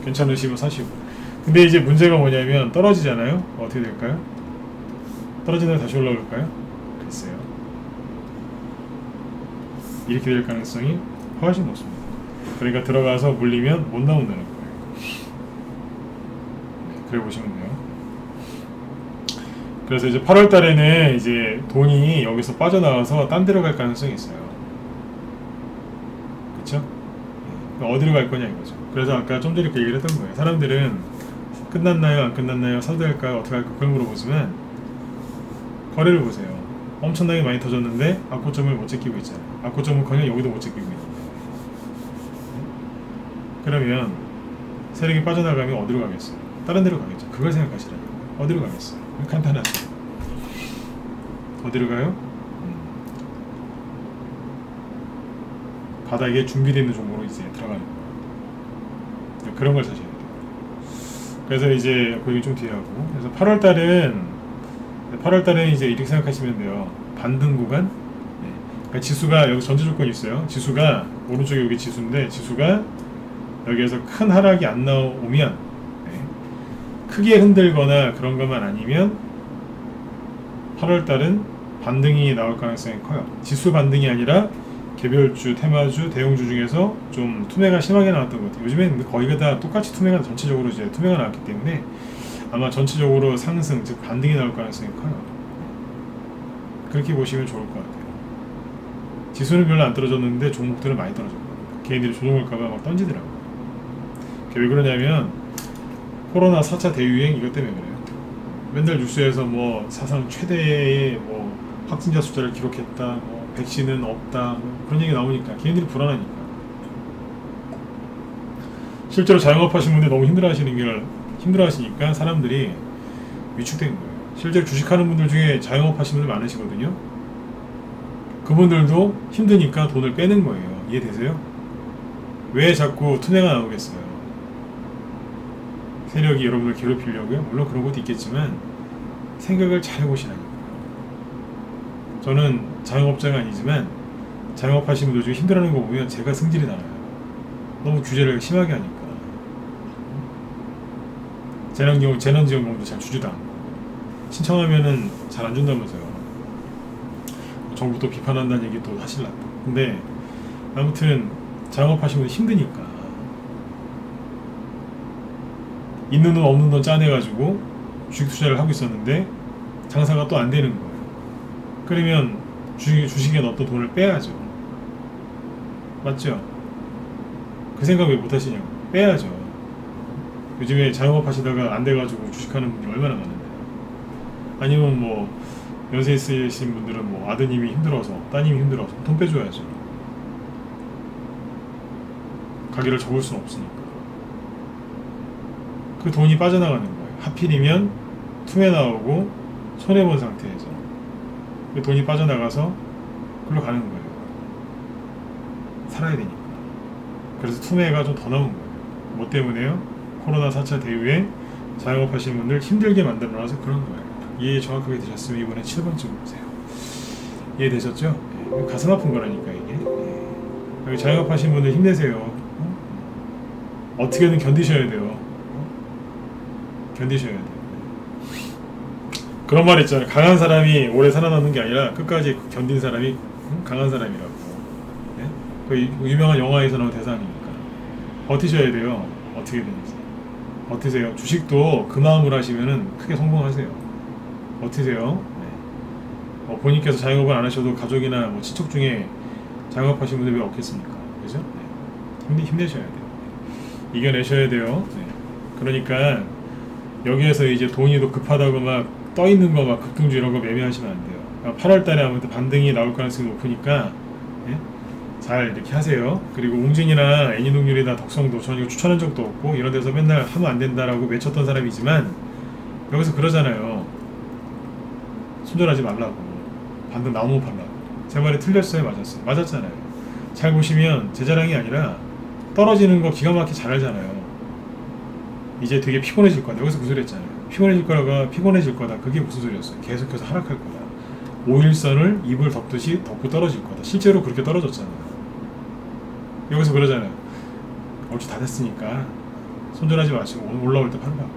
괜찮으시면 사시고. 근데 이제 문제가 뭐냐면 떨어지잖아요. 어떻게 될까요? 떨어지다가 다시 올라올까요? 글쎄요. 이렇게 될 가능성이 훨씬 높습니다. 그러니까 들어가서 물리면 못 나온다는 거예요. 그래 보시면 돼요. 그래서 이제 8월 달에는 이제 돈이 여기서 빠져나와서 딴 데로 갈 가능성이 있어요. 그쵸? 어디로 갈 거냐 이거죠. 그래서 아까 좀 전에 그 얘기를 했던 거예요. 사람들은 끝났나요? 안 끝났나요? 사도 될까요? 어떻게 할까요? 그런 물어보시면 거래를 보세요. 엄청나게 많이 터졌는데 악고점을 못 제끼고 있잖아요. 악고점은 그냥 여기도 못 제끼고 있는데. 그러면 세력이 빠져나가면 어디로 가겠어요? 다른 데로 가겠죠. 그걸 생각하시라고요. 어디로 가겠어요? 간단하죠. 어디로 가요? 바닥에 준비되어 있는 종목으로 이제 들어가는 거예요. 그런 걸 사셔야 돼요. 그래서 이제 그 얘기 좀 뒤에 하고, 그래서 8월 달에 이제 이렇게 생각하시면 돼요. 반등 구간. 그러니까 지수가 여기 전제 조건이 있어요. 지수가 오른쪽에 여기 지수인데 지수가 여기에서 큰 하락이 안 나오면, 크게 흔들거나 그런 것만 아니면 8월 달은 반등이 나올 가능성이 커요. 지수 반등이 아니라 개별주, 테마주, 대형주 중에서 좀 투매가 심하게 나왔던 것 같아요. 요즘에는 거의 다 똑같이 투매가 전체적으로 이제 투매가 나왔기 때문에 아마 전체적으로 상승, 즉 반등이 나올 가능성이 커요. 그렇게 보시면 좋을 것 같아요. 지수는 별로 안 떨어졌는데 종목들은 많이 떨어졌거든요. 개인들이 조종할까봐 막 던지더라고요. 왜 그러냐면 코로나 4차 대유행 이것 때문에 그래요. 맨날 뉴스에서 뭐 사상 최대의 뭐 확진자 숫자를 기록했다, 뭐 백신은 없다, 뭐 그런 얘기 나오니까 개인들이 불안하니까. 실제로 자영업 하시는 분들이 너무 힘들어하시니까 사람들이 위축된 거예요. 실제로 주식하는 분들 중에 자영업 하시는 분들 많으시거든요. 그분들도 힘드니까 돈을 빼는 거예요. 이해되세요? 왜 자꾸 투매가 나오겠어요? 세력이 여러분을 괴롭히려고요? 물론 그런 것도 있겠지만 생각을 잘 해보시라는 거예요. 저는 자영업자가 아니지만 자영업 하시는 분들 중에 힘들어하는 거 보면 제가 승질이 나요. 너무 규제를 심하게 하니까. 재난지원금도 잘 주지도 않고 신청하면은 잘 안 준다면서요. 정부도 비판한다는 얘기 또 하시려고. 근데 아무튼 자영업 하시는 분들 힘드니까 있는 돈 없는 돈 짜내가지고 주식 투자를 하고 있었는데 장사가 또 안 되는 거예요. 그러면 주식에 넣었던 돈을 빼야죠. 맞죠? 그 생각 왜 못하시냐고. 빼야죠. 요즘에 자영업 하시다가 안 돼가지고 주식하는 분이 얼마나 많은데. 아니면 뭐 연세 있으신 분들은 뭐 아드님이 힘들어서, 따님이 힘들어서 돈 빼줘야죠. 가게를 접을 수는 없으니까. 그 돈이 빠져나가는 거예요. 하필이면 투매 나오고 손해본 상태에서 그 돈이 빠져나가서 글로 가는 거예요. 살아야 되니까. 그래서 투매가 좀 더 나온 거예요. 뭐 때문에요? 코로나 4차 대유행 자영업 하시는 분들 힘들게 만들어놔서 그런 거예요. 이해 정확하게 되셨으면 이번에 7번쯤 보세요. 이해되셨죠? 가슴 아픈 거라니까 이게. 자영업 하시는 분들 힘내세요. 어떻게든 견디셔야 돼요. 견디셔야 돼요. 그런 말 있잖아요. 강한 사람이 오래 살아남는 게 아니라 끝까지 견딘 사람이 강한 사람이라고. 네? 그 유명한 영화에서 나온 대사니까. 버티셔야 돼요. 어떻게든지. 버티세요. 주식도 그 마음으로 하시면은 크게 성공하세요. 버티세요. 네. 본인께서 자영업을 안 하셔도 가족이나 뭐 친척 중에 자영업하시는 분들 왜 없겠습니까? 그죠? 네. 힘내셔야 돼요. 이겨내셔야 돼요. 네. 그러니까 여기에서 이제 돈이 더 급하다고 막 떠있는 거 막 급등주 이런 거 매매하시면 안 돼요. 그러니까 8월 달에 아무튼 반등이 나올 가능성이 높으니까, 네? 잘 이렇게 하세요. 그리고 웅진이나 애니동률이나 덕성도 전 이거 추천한 적도 없고 이런 데서 맨날 하면 안 된다라고 외쳤던 사람이지만 여기서 그러잖아요. 손절하지 말라고. 반등 나오면 팔라고. 제 말이 틀렸어요? 맞았어요? 맞았잖아요. 잘 보시면 제 자랑이 아니라 떨어지는 거 기가 막히게 잘 알잖아요. 이제 되게 피곤해질 거다. 여기서 그 소리 했잖아요. 피곤해질 거다. 그게 무슨 소리였어요? 계속해서 하락할 거다. 5일선을 이불 덮듯이 덮고 떨어질 거다. 실제로 그렇게 떨어졌잖아요. 여기서 그러잖아요. 얼추 다 됐으니까 손절하지 마시고 올라올 때 팔라고.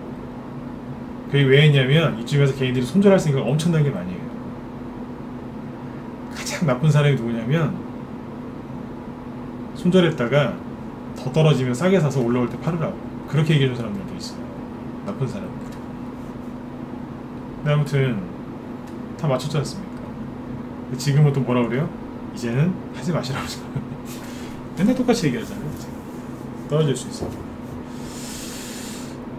그게 왜 했냐면 이쯤에서 개인들이 손절할 생각 엄청나게 많이 해요. 가장 나쁜 사람이 누구냐면 손절했다가 더 떨어지면 싸게 사서 올라올 때 팔으라고 그렇게 얘기해준 사람들도 있어요. 나쁜 사람들. 근데 아무튼 다 맞췄지 않습니까? 지금은 또 뭐라 그래요? 이제는 하지 마시라고 맨날 똑같이 얘기하잖아요. 떨어질 수 있어요.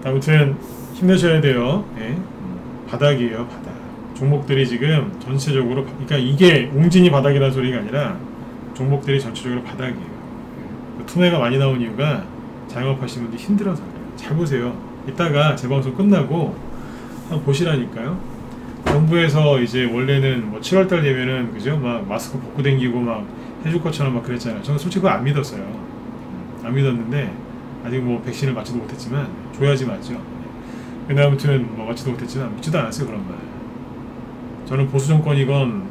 아무튼 힘내셔야 돼요. 네. 바닥이에요. 바닥. 종목들이 지금 전체적으로 그러니까 이게 웅진이 바닥이라는 소리가 아니라 종목들이 전체적으로 바닥이에요. 투매가 많이 나온 이유가 자영업하시는 분들이 힘들어서 그래요. 잘 보세요. 이따가 제 방송 끝나고 한번 보시라니까요. 정부에서 이제 원래는 뭐 7월달 되면은 그죠? 막 마스크 벗고 댕기고 막 해줄 것처럼 막 그랬잖아요. 저는 솔직히 그거 안 믿었어요. 안 믿었는데 아직 뭐 백신을 맞지도 못했지만 줘야지 맞죠. 근데 아무튼 뭐 맞지도 못했지만 믿지도 않았어요. 그런 말. 저는 보수 정권이건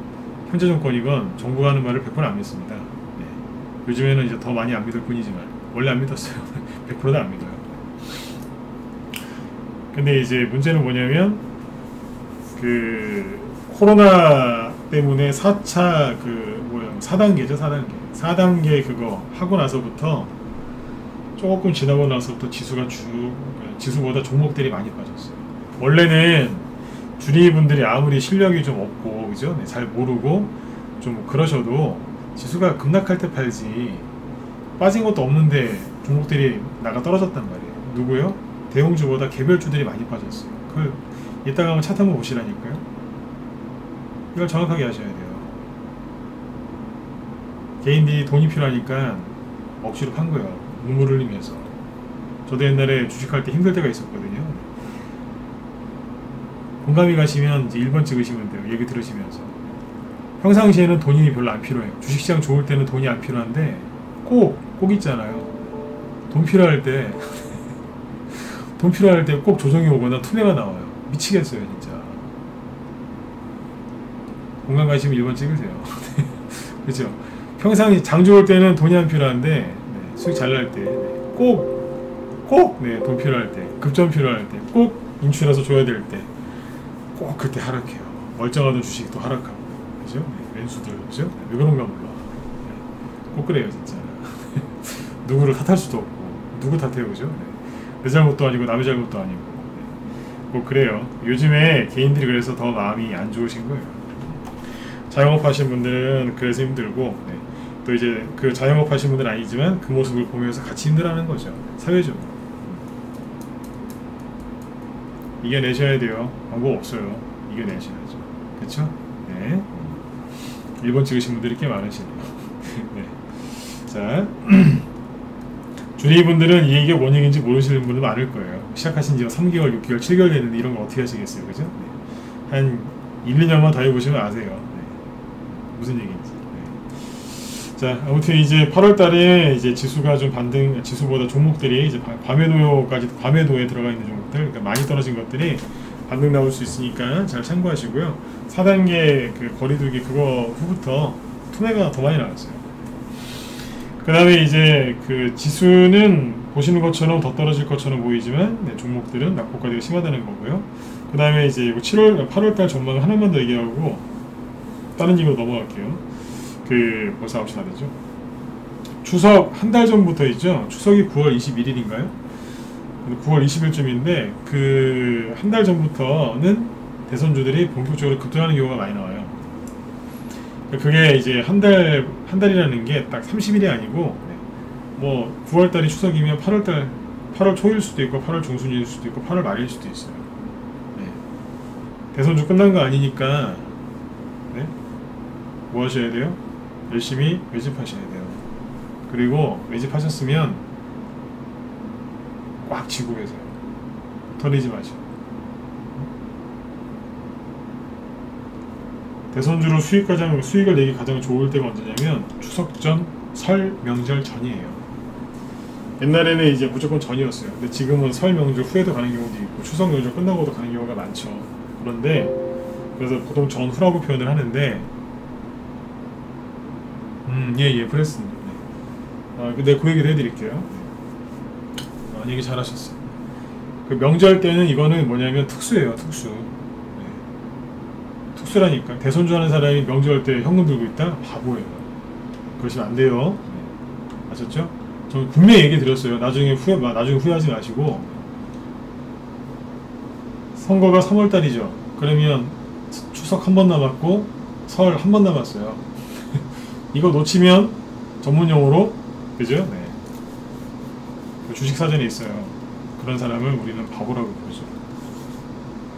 현재 정권이건 정부가 하는 말을 100% 안 믿습니다. 네. 요즘에는 이제 더 많이 안 믿을 뿐이지만 원래 안 믿었어요. 100%도 안 믿어요. 근데 이제 문제는 뭐냐면 그 코로나 때문에 4차 그 뭐야 4단계죠. 4단계 그거 하고 나서부터 조금 지나고 나서부터 지수가 지수보다 종목들이 많이 빠졌어요. 원래는 주리분들이 아무리 실력이 좀 없고 그죠? 네, 잘 모르고 좀 그러셔도 지수가 급락할 때 팔지 빠진 것도 없는데 종목들이 나가 떨어졌단 말이에요. 누구요? 대형주보다 개별주들이 많이 빠졌어요. 그걸 이따가 한번 차트 한번 보시라니까요. 이걸 정확하게 하셔야 돼요. 개인들이 돈이 필요하니까 억지로 판 거예요. 눈물을 흘리면서. 저도 옛날에 주식할 때 힘들 때가 있었거든요. 공감이 가시면 이제 1번 찍으시면 돼요. 얘기 들으시면서. 평상시에는 돈이 별로 안 필요해요. 주식시장 좋을 때는 돈이 안 필요한데 꼭 있잖아요. 돈 필요할 때 꼭 조정이 오거나 투매가 나와요. 미치겠어요 진짜. 공감 가시면 1번 찍으세요. 그렇죠. 평상시 장 좋을 때는 돈이 안 필요한데 네, 수익 잘 날 때 꼭 네, 돈 필요할 때 급전 필요할 때 꼭 인출해서 줘야 될 때 꼭 그때 하락해요. 멀쩡하던 주식도 하락하고 그죠? 네, 왼수들 그죠? 네, 왜 그런가 몰라. 네, 꼭 그래요 진짜. 누구를 탓할 수도 없고 누구 탓해요 그죠? 네, 내 잘못도 아니고 남의 잘못도 아니고 네, 꼭 그래요. 요즘에 개인들이 그래서 더 마음이 안 좋으신 거예요. 자영업 하시는 분들은 그래서 힘들고 네, 또 이제 그 자영업 하시는 분들은 아니지만 그 모습을 보면서 같이 힘들어하는 거죠. 사회적으로. 이겨내셔야 돼요. 방법 없어요. 이겨내셔야죠. 그쵸? 네. 1번 찍으신 분들이 꽤 많으시네요. 네. 자, 주리분들은 이게 원인인지 모르시는 분들 많을 거예요. 시작하신 지 3개월, 6개월, 7개월 됐는데 이런 거 어떻게 하시겠어요? 그죠? 네. 한 1, 2년만 더 해보시면 아세요. 네. 무슨 얘기인지. 네. 자, 아무튼 이제 8월 달에 이제 지수가 좀 지수보다 종목들이 이제 과매도에 들어가 있는 종목들, 그러니까 많이 떨어진 것들이 반등 나올 수 있으니까 잘 참고하시고요. 4단계 그 거리두기 그거 후부터 투매가 더 많이 나왔어요. 그 다음에 이제 그 지수는 보시는 것처럼 더 떨어질 것처럼 보이지만 네, 종목들은 낙폭과대가 심하다는 거고요. 그 다음에 이제 8월달 전망을 하나만 더 얘기하고 다른 얘기로 넘어갈게요. 그 벌써 9시 다 되죠. 추석 한 달 전부터 있죠. 추석이 9월 21일인가요? 9월 20일쯤인데 그 한 달 전부터는 대선주들이 본격적으로 급등하는 경우가 많이 나와요. 그게 이제 한 달이라는 게 딱 30일이 아니고 뭐 9월달이 추석이면 8월 초일 수도 있고 8월 중순일 수도 있고 8월 말일 수도 있어요. 네. 대선주 끝난 거 아니니까 네? 뭐 하셔야 돼요? 열심히 매집하셔야 돼요. 그리고 매집하셨으면 꽉 쥐고 계세요. 털리지 마시고. 대선주로 수익을 내기 가장 좋을 때가 언제냐면 추석 전, 설, 명절 전이에요. 옛날에는 이제 무조건 전이었어요. 근데 지금은 설, 명절 후에도 가는 경우도 있고 추석, 명절 끝나고도 가는 경우가 많죠. 그런데 그래서 보통 전후라고 표현을 하는데 예, 그랬습니다. 근데 그 얘기를 해드릴게요. 얘기 잘하셨어요. 그 명절 때는 이거는 뭐냐면 특수예요, 특수. 특수라니까. 대선주 하는 사람이 명절 때 현금 들고 있다? 바보예요. 그러시면 안 돼요. 아셨죠? 저는 분명히 얘기 드렸어요. 나중에 후회하지 마시고. 선거가 3월달이죠. 그러면 추석 한 번 남았고 설 한 번 남았어요. 이거 놓치면 전문용어로, 그죠? 네. 주식 사전에 있어요. 그런 사람을 우리는 바보라고 부르죠.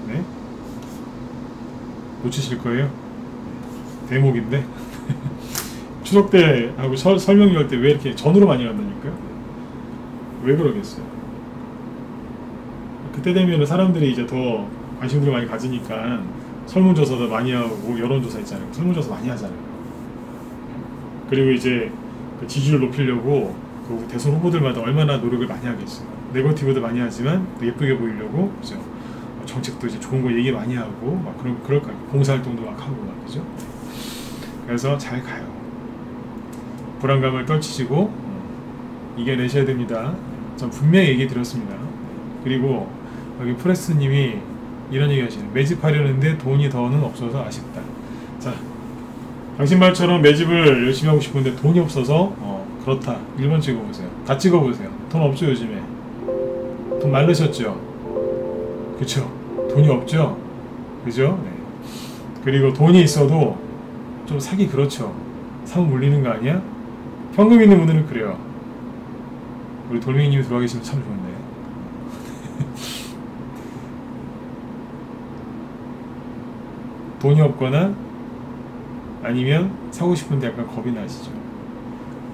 네? 놓치실 거예요. 대목인데. 추석 때 하고 설명절 때 왜 이렇게 전으로 많이 간다니까요? 왜 그러겠어요? 그때 되면 사람들이 이제 더 관심들을 많이 가지니까 설문조사도 많이 하고 여론조사 있잖아요. 설문조사 많이 하잖아요. 그리고 이제 그 지지율 높이려고 그 대선 후보들마다 얼마나 노력을 많이 하겠어요. 네거티브도 많이 하지만 또 예쁘게 보이려고, 그죠? 정책도 이제 좋은 거 얘기 많이 하고 막 그럴 거예요. 봉사활동도 막 하고 막, 그죠? 그래서 잘 가요. 불안감을 떨치시고 이겨내셔야 됩니다. 전 분명히 얘기 드렸습니다. 그리고 여기 프레스님이 이런 얘기 하시네요. 매집하려는데 돈이 더는 없어서 아쉽다. 자, 당신 말처럼 매집을 열심히 하고 싶은데 돈이 없어서 그렇다. 1번 찍어보세요. 다 찍어보세요. 돈 없죠 요즘에? 돈 많으셨죠? 그쵸? 돈이 없죠? 그죠? 네. 그리고 돈이 있어도 좀 사기 그렇죠? 사면 물리는 거 아니야? 현금 있는 분들은 그래요. 우리 돌멩이님이 들어와 계시면 참 좋은데. 돈이 없거나 아니면 사고 싶은데 약간 겁이 나시죠.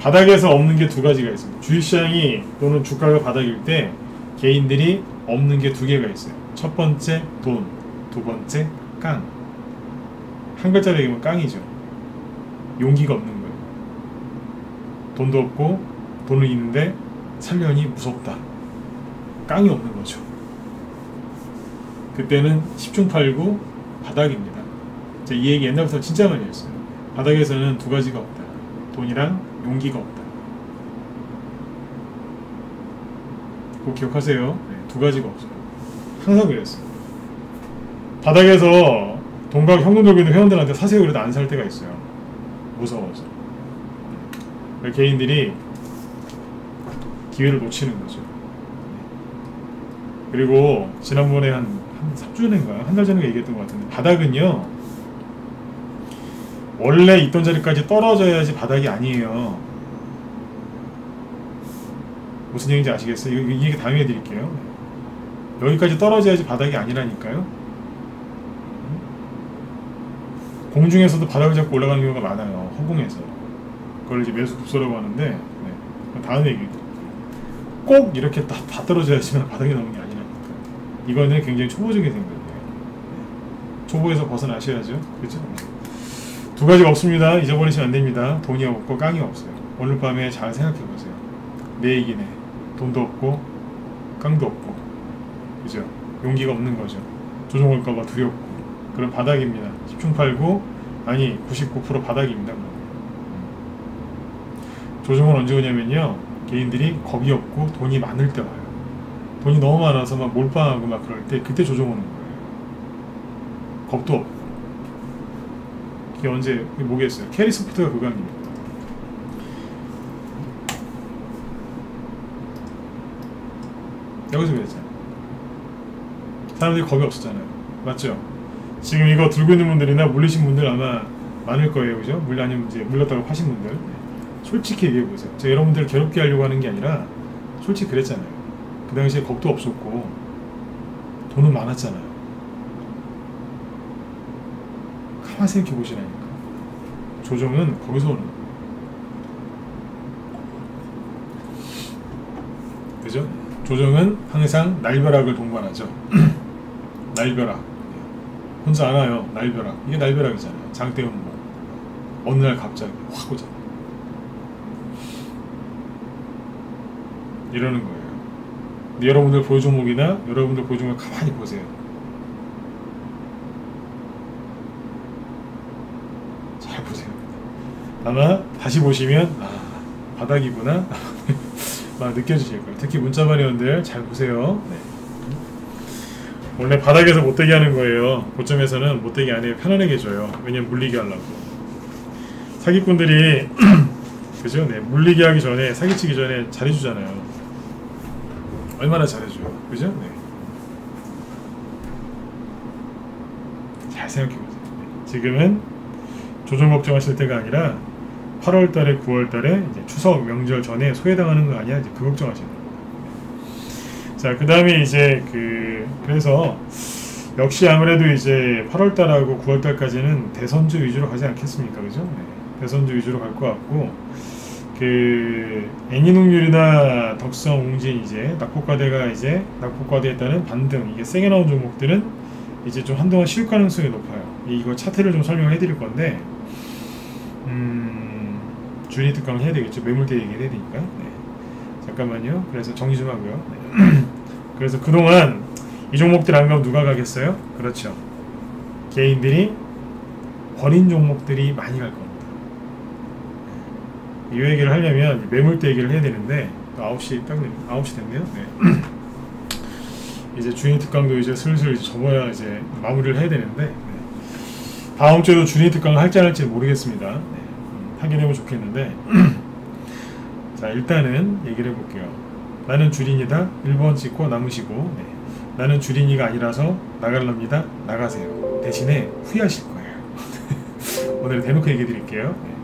바닥에서 없는 게 두 가지가 있습니다. 주식시장이 또는 주가가 바닥일 때 개인들이 없는 게 두 개가 있어요. 첫 번째 돈, 두 번째 깡. 한 글자로 얘기하면 깡이죠. 용기가 없는 거예요. 돈도 없고 돈은 있는데 살려니 무섭다. 깡이 없는 거죠. 그때는 10중 8구 바닥입니다. 이 얘기 옛날부터 진짜 많이 했어요. 바닥에서는 두 가지가 없다. 돈이랑 용기가 없다. 꼭 기억하세요. 네, 두 가지가 없어요. 항상 그랬어요. 바닥에서 돈과 현금 들고 있는 회원들한테 사세요 그래도 안 살 때가 있어요. 무서워서. 개인들이 기회를 놓치는 거죠. 그리고 지난번에 한 3주 전인가 한 달 전에 얘기했던 것 같은데, 바닥은요 원래 있던 자리까지 떨어져야지 바닥이 아니에요. 무슨 얘기인지 아시겠어요? 이 얘기 다음에 해드릴게요. 여기까지 떨어져야지 바닥이 아니라니까요. 공중에서도 바닥을 잡고 올라가는 경우가 많아요. 허공에서. 그걸 이제 매수 급소라고 하는데, 네. 다음에 얘기해드릴게요. 꼭 이렇게 다 떨어져야지만 바닥이 나오는 게 아니라니까요. 이거는 굉장히 초보적인 생각이에요. 초보에서 벗어나셔야죠. 그렇죠? 두 가지가 없습니다. 잊어버리시면 안 됩니다. 돈이 없고 깡이 없어요. 오늘 밤에 잘 생각해보세요. 내 얘기네. 돈도 없고 깡도 없고, 그죠? 용기가 없는 거죠. 조종할까봐 두렵고. 그런 바닥입니다. 10중 8구 아니 99% 바닥입니다. 조종은 언제 오냐면요, 개인들이 겁이 없고 돈이 많을 때 와요. 돈이 너무 많아서 막 몰빵하고 막 그럴 때, 그때 조종 오는 거예요. 겁도 없고. 이게 언제 뭐겠어요? 캐리소프트가 그거 아닙니까? 여기서 그랬잖아요. 사람들이 겁이 없었잖아요. 맞죠? 지금 이거 들고 있는 분들이나 물리신 분들 아마 많을 거예요. 그죠? 아니면 이제 물렸다고 하신 분들. 솔직히 얘기해보세요. 제가 여러분들을 괴롭게 하려고 하는 게 아니라 솔직히 그랬잖아요. 그 당시에 겁도 없었고 돈은 많았잖아요. 가만히 생각해 보시라니까. 조정은 거기서 오는 거예요. 그죠? 조정은 항상 날벼락을 동반하죠. 날벼락. 혼자 안 와요. 날벼락. 이게 날벼락이잖아요. 장대음모. 어느 날 갑자기 확 오잖아요. 이러는 거예요. 근데 여러분들 보유 종목이나 여러분들 보유 종목 가만히 보세요. 잘 보세요. 아마 다시 보시면 바닥이구나 느껴지실 거예요. 특히 문자발의원들 잘 보세요. 네. 원래 바닥에서 못되게 하는 거예요. 고점에서는 못되게 안 해요. 편안하게 줘요. 왜냐면 물리게 하려고. 사기꾼들이 그죠? 네. 물리게 하기 전에, 사기치기 전에 잘해주잖아요. 얼마나 잘해줘요. 그죠? 네. 잘 생각해보세요. 네. 지금은 조정 걱정하실 때가 아니라 8월달에 9월달에 이제 추석 명절 전에 소외당하는 거 아니야? 이제 그 걱정하시는 거예요. 자, 그 다음에 이제 그래서 역시 아무래도 이제 8월달하고 9월달까지는 대선주 위주로 가지 않겠습니까? 그죠? 네. 대선주 위주로 갈 것 같고, 애니농률이나 덕성, 웅진 이제 낙폭과대에 따른 반등, 이게 세게 나온 종목들은 이제 좀 한동안 쉴 가능성이 높아요. 이거 차트를 좀 설명을 해드릴 건데, 주니 특강을 해야 되겠죠. 매물대 얘기를 해야 되니까. 네. 잠깐만요. 그래서 정리 좀 하고요. 네. 그래서 그동안 이 종목들 안 가면 누가 가겠어요? 그렇죠. 개인들이 버린 종목들이 많이 갈 겁니다. 이 얘기를 하려면 매물대 얘기를 해야 되는데 9시 딱 9시 됐네요. 네. 이제 주니 특강도 이제 슬슬 접어야 이제 마무리를 해야 되는데, 네. 다음 주에도 주니 특강을 할지 안 할지 모르겠습니다. 네. 하게 되면 좋겠는데 자, 일단은 얘기를 해볼게요. 나는 주린이다. 1번 찍고 남으시고, 네. 나는 주린이가 아니라서 나갈랍니다. 나가세요. 대신에 후회하실 거예요. 오늘 대놓고 얘기 드릴게요. 네.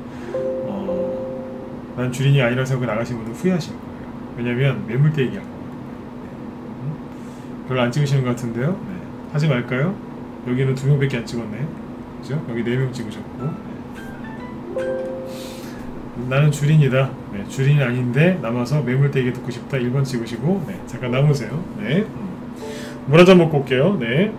난 주린이 아니라서 하고 나가신 분은 후회하실 거예요. 왜냐면 매물대 얘기할 거거든요. 네. 별로 안 찍으시는 것 같은데요. 네. 하지 말까요? 여기는 2명밖에 안 찍었네요. 그죠? 여기 4명 찍으셨고, 네. 나는 주린이다. 네, 주린이 아닌데 남아서 매물대 얘기 듣고 싶다. 1번 찍으시고, 네, 잠깐 남으세요. 네. 물 한 잔 먹고 올게요. 네.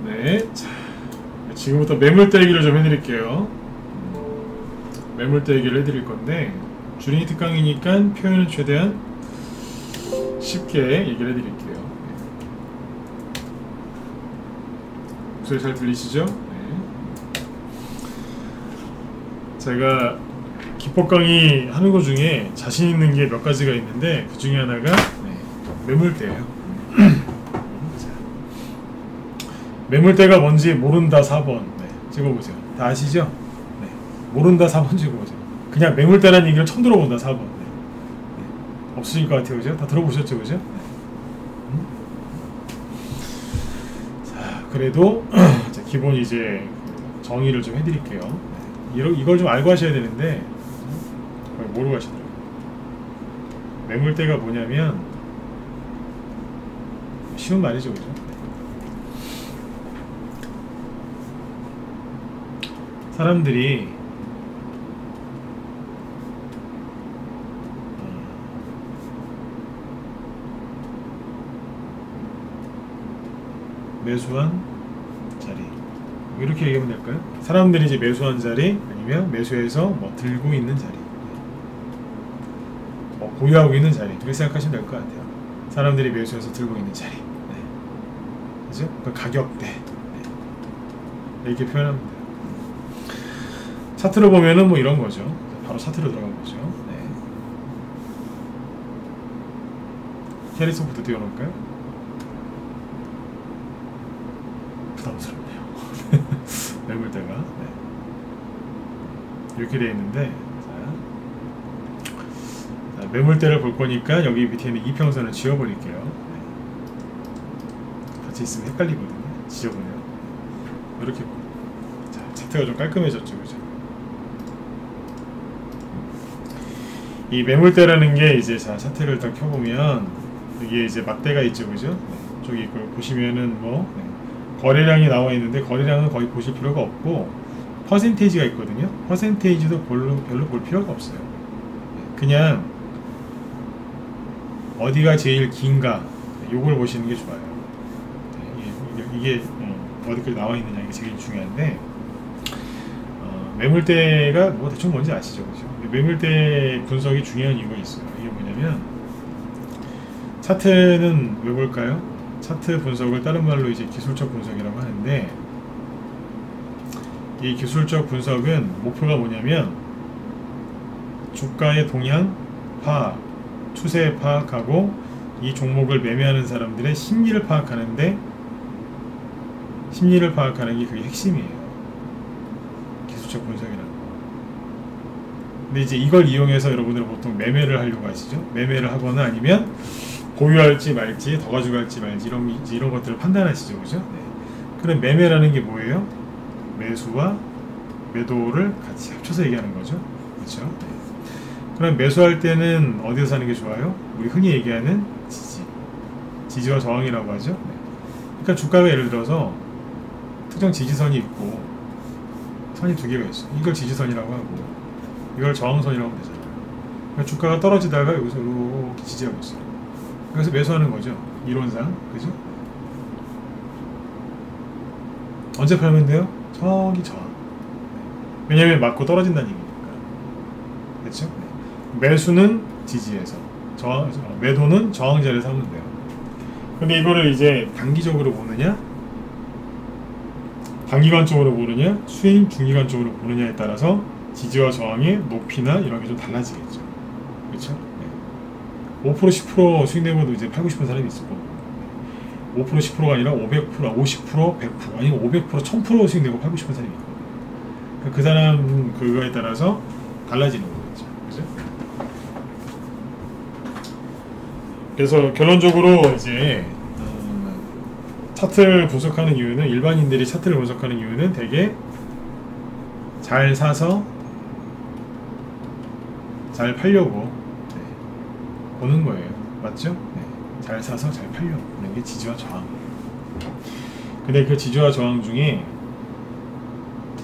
네. 자, 지금부터 매물대 얘기를 좀 해드릴게요. 매물대 얘기를 해드릴 건데, 주린이 특강이니까 표현은 최대한 쉽게 얘기를 해드릴게요. 목소리 잘 들리시죠? 네. 제가 기법 강의 하는 것 중에 자신 있는 게 몇 가지가 있는데, 그 중에 하나가 매물대예요. 매물대가 뭔지 모른다 4번. 네, 찍어보세요. 다 아시죠? 네, 모른다 4번 찍어보세요. 그냥 매물대라는 얘기를 처음 들어본다 4번. 네. 네. 없으실 것 같아요. 그죠? 다 들어보셨죠? 그죠? 네. 자, 그래도 기본 이제 정의를 좀 해드릴게요. 네. 이걸 좀 알고 하셔야 되는데 모르고 하시더라고요. 매물대가 뭐냐면 쉬운 말이죠. 그죠? 사람들이 매수한 자리, 이렇게 얘기하면 될까요? 사람들이 이제 매수한 자리 아니면 매수해서 뭐 들고 있는 자리, 뭐 보유하고 있는 자리 이렇게 생각하시면 될 것 같아요. 사람들이 매수해서 들고 있는 자리, 네. 그죠? 그 가격대, 네. 이렇게 표현하면 돼요. 차트로 보면은 뭐 이런 거죠. 바로 차트로 들어가 보죠. 네. 캐리소프트 띄워놓을까요? 부담스럽네요. 매물대가 네. 이렇게 되어 있는데, 자, 매물대를 볼 거니까 여기 밑에 있는 이평선을 지워버릴게요. 네. 같이 있으면 헷갈리거든요. 지워버려요. 이렇게. 자, 차트가 좀 깔끔해졌죠, 그죠? 이 매물대라는 게 이제, 자, 차트를 딱 켜보면 이게 이제 막대가 있죠, 그죠? 네. 저기 보시면은 뭐 네. 거래량이 나와 있는데 거래량은 거의 보실 필요가 없고 퍼센테이지가 있거든요. 퍼센테이지도 별로 볼 필요가 없어요. 그냥 어디가 제일 긴가 요걸 보시는 게 좋아요. 이게 어디까지 나와 있느냐 이게 제일 중요한데, 매물대가 뭐 대충 뭔지 아시죠, 그죠? 매물대 분석이 중요한 이유가 있어요. 이게 뭐냐면, 차트는 왜 볼까요? 차트 분석을 다른 말로 이제 기술적 분석이라고 하는데, 이 기술적 분석은 목표가 뭐냐면 주가의 동향 파악, 추세 파악하고 이 종목을 매매하는 사람들의 심리를 파악하는데, 심리를 파악하는 게 그게 핵심이에요. 기술적 분석이라는 거. 근데 이제 이걸 이용해서 여러분들은 보통 매매를 하려고 하시죠. 매매를 하거나 아니면 보유할지 말지, 더 가져갈지 말지 이런 것들을 판단하시죠, 그죠? 네. 그럼 매매라는 게 뭐예요? 매수와 매도를 같이 합쳐서 얘기하는 거죠, 그렇죠? 네. 그럼 매수할 때는 어디서 사는 게 좋아요? 우리 흔히 얘기하는 지지와 저항이라고 하죠. 네. 그러니까 주가가 예를 들어서 특정 지지선이 있고 선이 두 개가 있어. 이걸 지지선이라고 하고 이걸 저항선이라고 하면 되잖아요. 그러니까 주가가 떨어지다가 여기서 이렇게 지지하고 있어요. 그래서 매수하는 거죠, 이론상, 그죠? 언제 팔면 돼요? 저기 저항. 왜냐면 맞고 떨어진다는 얘기니까. 그렇죠? 매수는 지지에서, 매도는 저항 자리에서 하면 돼요. 근데 이거를 이제 단기적으로 보느냐, 단기간적으로 보느냐, 수익 중기간적으로 보느냐에 따라서 지지와 저항의 높이나 이런 게 좀 달라지겠죠. 그렇죠? 5% 10% 수익 내고도 이제 팔고 싶은 사람이 있을 거고, 5% 10%가 아니라 500%, 50%, 100% 아니면 500%, 1000% 수익 내고 팔고 싶은 사람이 있거든요. 그 사람 그거에 따라서 달라지는 거겠죠. 그죠? 그래서 결론적으로 이제 차트를 분석하는 이유는, 일반인들이 차트를 분석하는 이유는 되게 잘 사서 잘 팔려고 보는 거예요. 맞죠? 네. 잘 사서 잘 팔려고 보는 게 지지와 저항. 근데 그 지지와 저항 중에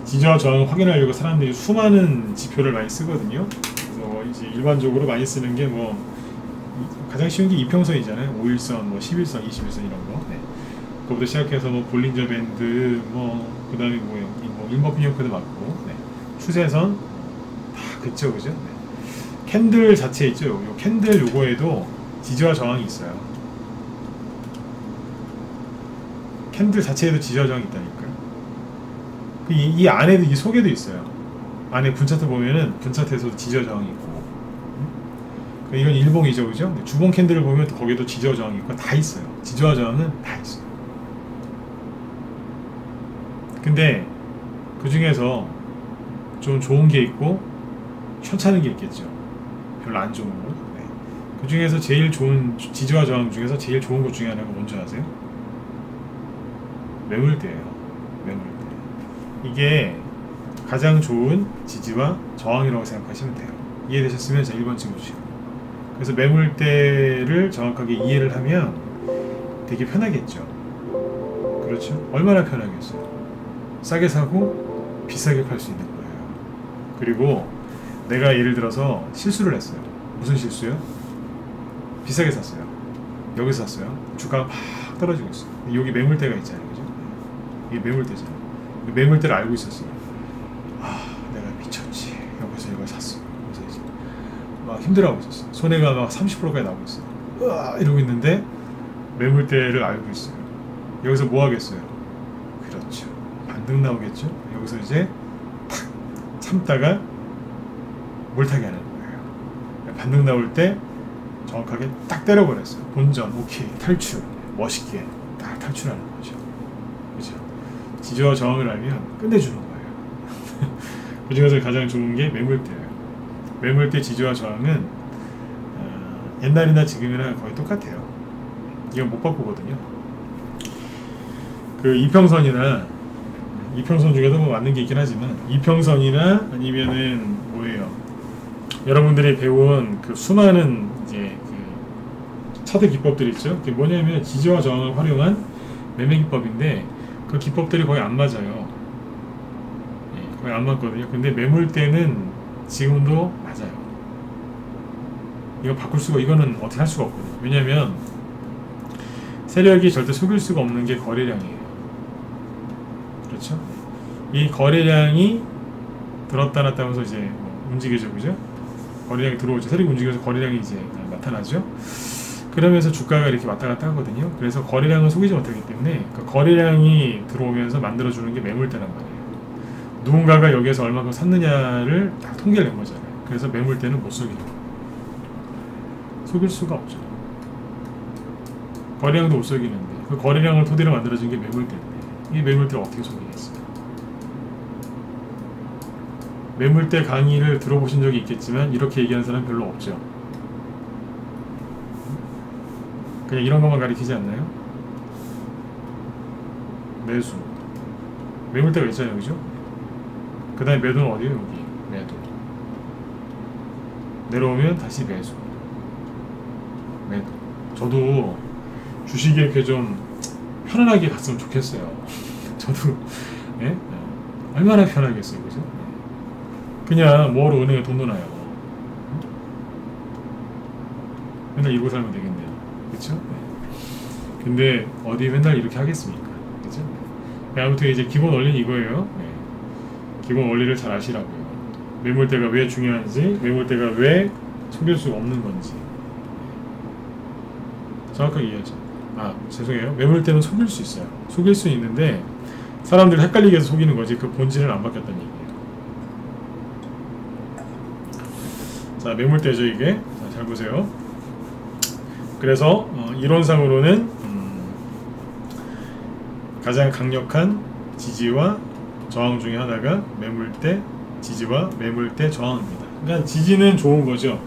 지지와 저항을 확인하려고 사람들이 수많은 지표를 많이 쓰거든요. 그래서 이제 일반적으로 많이 쓰는 게 뭐 가장 쉬운 게 이평선이잖아요. 5일선, 뭐 11선, 21선 이런 거. 네. 그거부터 시작해서 뭐 볼린저 밴드, 뭐 그다음에 뭐 일머핀 형태도 맞고, 네. 추세선 다 그쵸, 그죠? 네. 캔들 자체 있죠. 요 캔들 요거에도 지지와 저항이 있어요. 캔들 자체에도 지지와 저항이 있다니까요. 이 안에도, 이 속에도 있어요. 안에 분차트 보면은 분차트에서도 지지와 저항이 있고, 이건 일봉이죠, 그죠? 주봉 캔들을 보면 거기도 지지와 저항이 있고 다 있어요. 지지와 저항은 다 있어요. 근데 그 중에서 좀 좋은 게 있고 현찮은 게 있겠죠. 별로 안 좋은 거. 네. 그 중에서 제일 좋은, 지지와 저항 중에서 제일 좋은 것 중에 하나가 뭔지 아세요? 매물대예요. 매물대. 이게 가장 좋은 지지와 저항이라고 생각하시면 돼요. 이해되셨으면 자 1번 찍어주시고. 그래서 매물대를 정확하게 이해를 하면 되게 편하겠죠. 그렇죠? 얼마나 편하겠어요? 싸게 사고 비싸게 팔 수 있는 거예요. 그리고 내가 예를 들어서 실수를 했어요. 무슨 실수요? 비싸게 샀어요. 여기서 샀어요. 주가가 팍 떨어지고 있어요. 여기 매물대가 있잖아요, 그죠? 이게 매물대잖아요. 매물대를 알고 있었어요. 아, 내가 미쳤지. 여기서 이걸 샀어. 그래서 이제 막 힘들어하고 있었어. 손해가 막 30%까지 나오고 있어. 으아 이러고 있는데 매물대를 알고 있어요. 여기서 뭐 하겠어요? 그렇죠. 반등 나오겠죠. 여기서 이제 탁 참다가 몰타기 하는 거예요. 반등 나올 때 정확하게 딱 때려버렸어요. 본전 오케이 탈출 멋있게 딱 탈출하는 거죠. 그죠? 지지와 저항을 알면 끝내주는 거예요. 그 중에서 가장 좋은 게 매물대예요. 매물대 지지와 저항은 옛날이나 지금이나 거의 똑같아요. 이건 못 바꾸거든요. 그 이평선이나 이평선 중에도 뭐 맞는 게 있긴 하지만 이평선이나 아니면은 뭐예요? 여러분들이 배운 그 수많은 이제 그 차트 기법들이 있죠. 그게 뭐냐면 지지와 저항을 활용한 매매 기법인데 그 기법들이 거의 안 맞아요. 예, 거의 안 맞거든요. 근데 매물대는 지금도 맞아요. 이거 바꿀 수가 이거는 어떻게 할 수가 없거든요. 왜냐면 세력이 절대 속일 수가 없는 게 거래량이에요. 그렇죠? 이 거래량이 들었다 놨다 하면서 이제 움직이죠, 그죠? 거래량이 들어오죠. 세력이 움직여서 거래량이 이제 나타나죠. 그러면서 주가가 이렇게 왔다 갔다 하거든요. 그래서 거래량을 속이지 못하기 때문에 그 거래량이 들어오면서 만들어주는 게 매물대란 말이에요. 누군가가 여기에서 얼마큼 샀느냐를 다 통계를 낸 거잖아요. 그래서 매물대는 못 속이는 거예요. 속일 수가 없죠. 거래량도 못 속이는데 그 거래량을 토대로 만들어진 게 매물대인데 이 매물대를 어떻게 속이겠어요? 매물대 강의를 들어보신 적이 있겠지만 이렇게 얘기하는 사람 별로 없죠. 그냥 이런 것만 가리키지 않나요? 매수 매물대가 있잖아요, 그죠? 그 다음에 매도는 어디에요? 여기 매도 내려오면 다시 매수 매도. 저도 주식에 이렇게 좀 편안하게 갔으면 좋겠어요. 저도 예? 얼마나 편하겠어요, 그죠? 그냥 뭐하러 은행에 돈 넣어놔요. 맨날 이러고 살면 되겠네요, 그렇죠? 네. 근데 어디 맨날 이렇게 하겠습니까, 그렇죠? 네. 아무튼 이제 기본 원리는 이거예요. 네. 기본 원리를 잘 아시라고요. 매물대가 왜 중요한지, 매물대가 왜 속일 수 없는 건지 정확하게 이해하죠. 아, 죄송해요. 매물대는 속일 수 있어요. 속일 수 있는데 사람들이 헷갈리게 해서 속이는 거지 그 본질은 안 바뀌었다는 얘기예요. 자, 매물대죠 이게. 자, 잘 보세요. 그래서 이론상으로는 가장 강력한 지지와 저항 중에 하나가 매물대 지지와 매물대 저항입니다. 그러니까 지지는 좋은 거죠.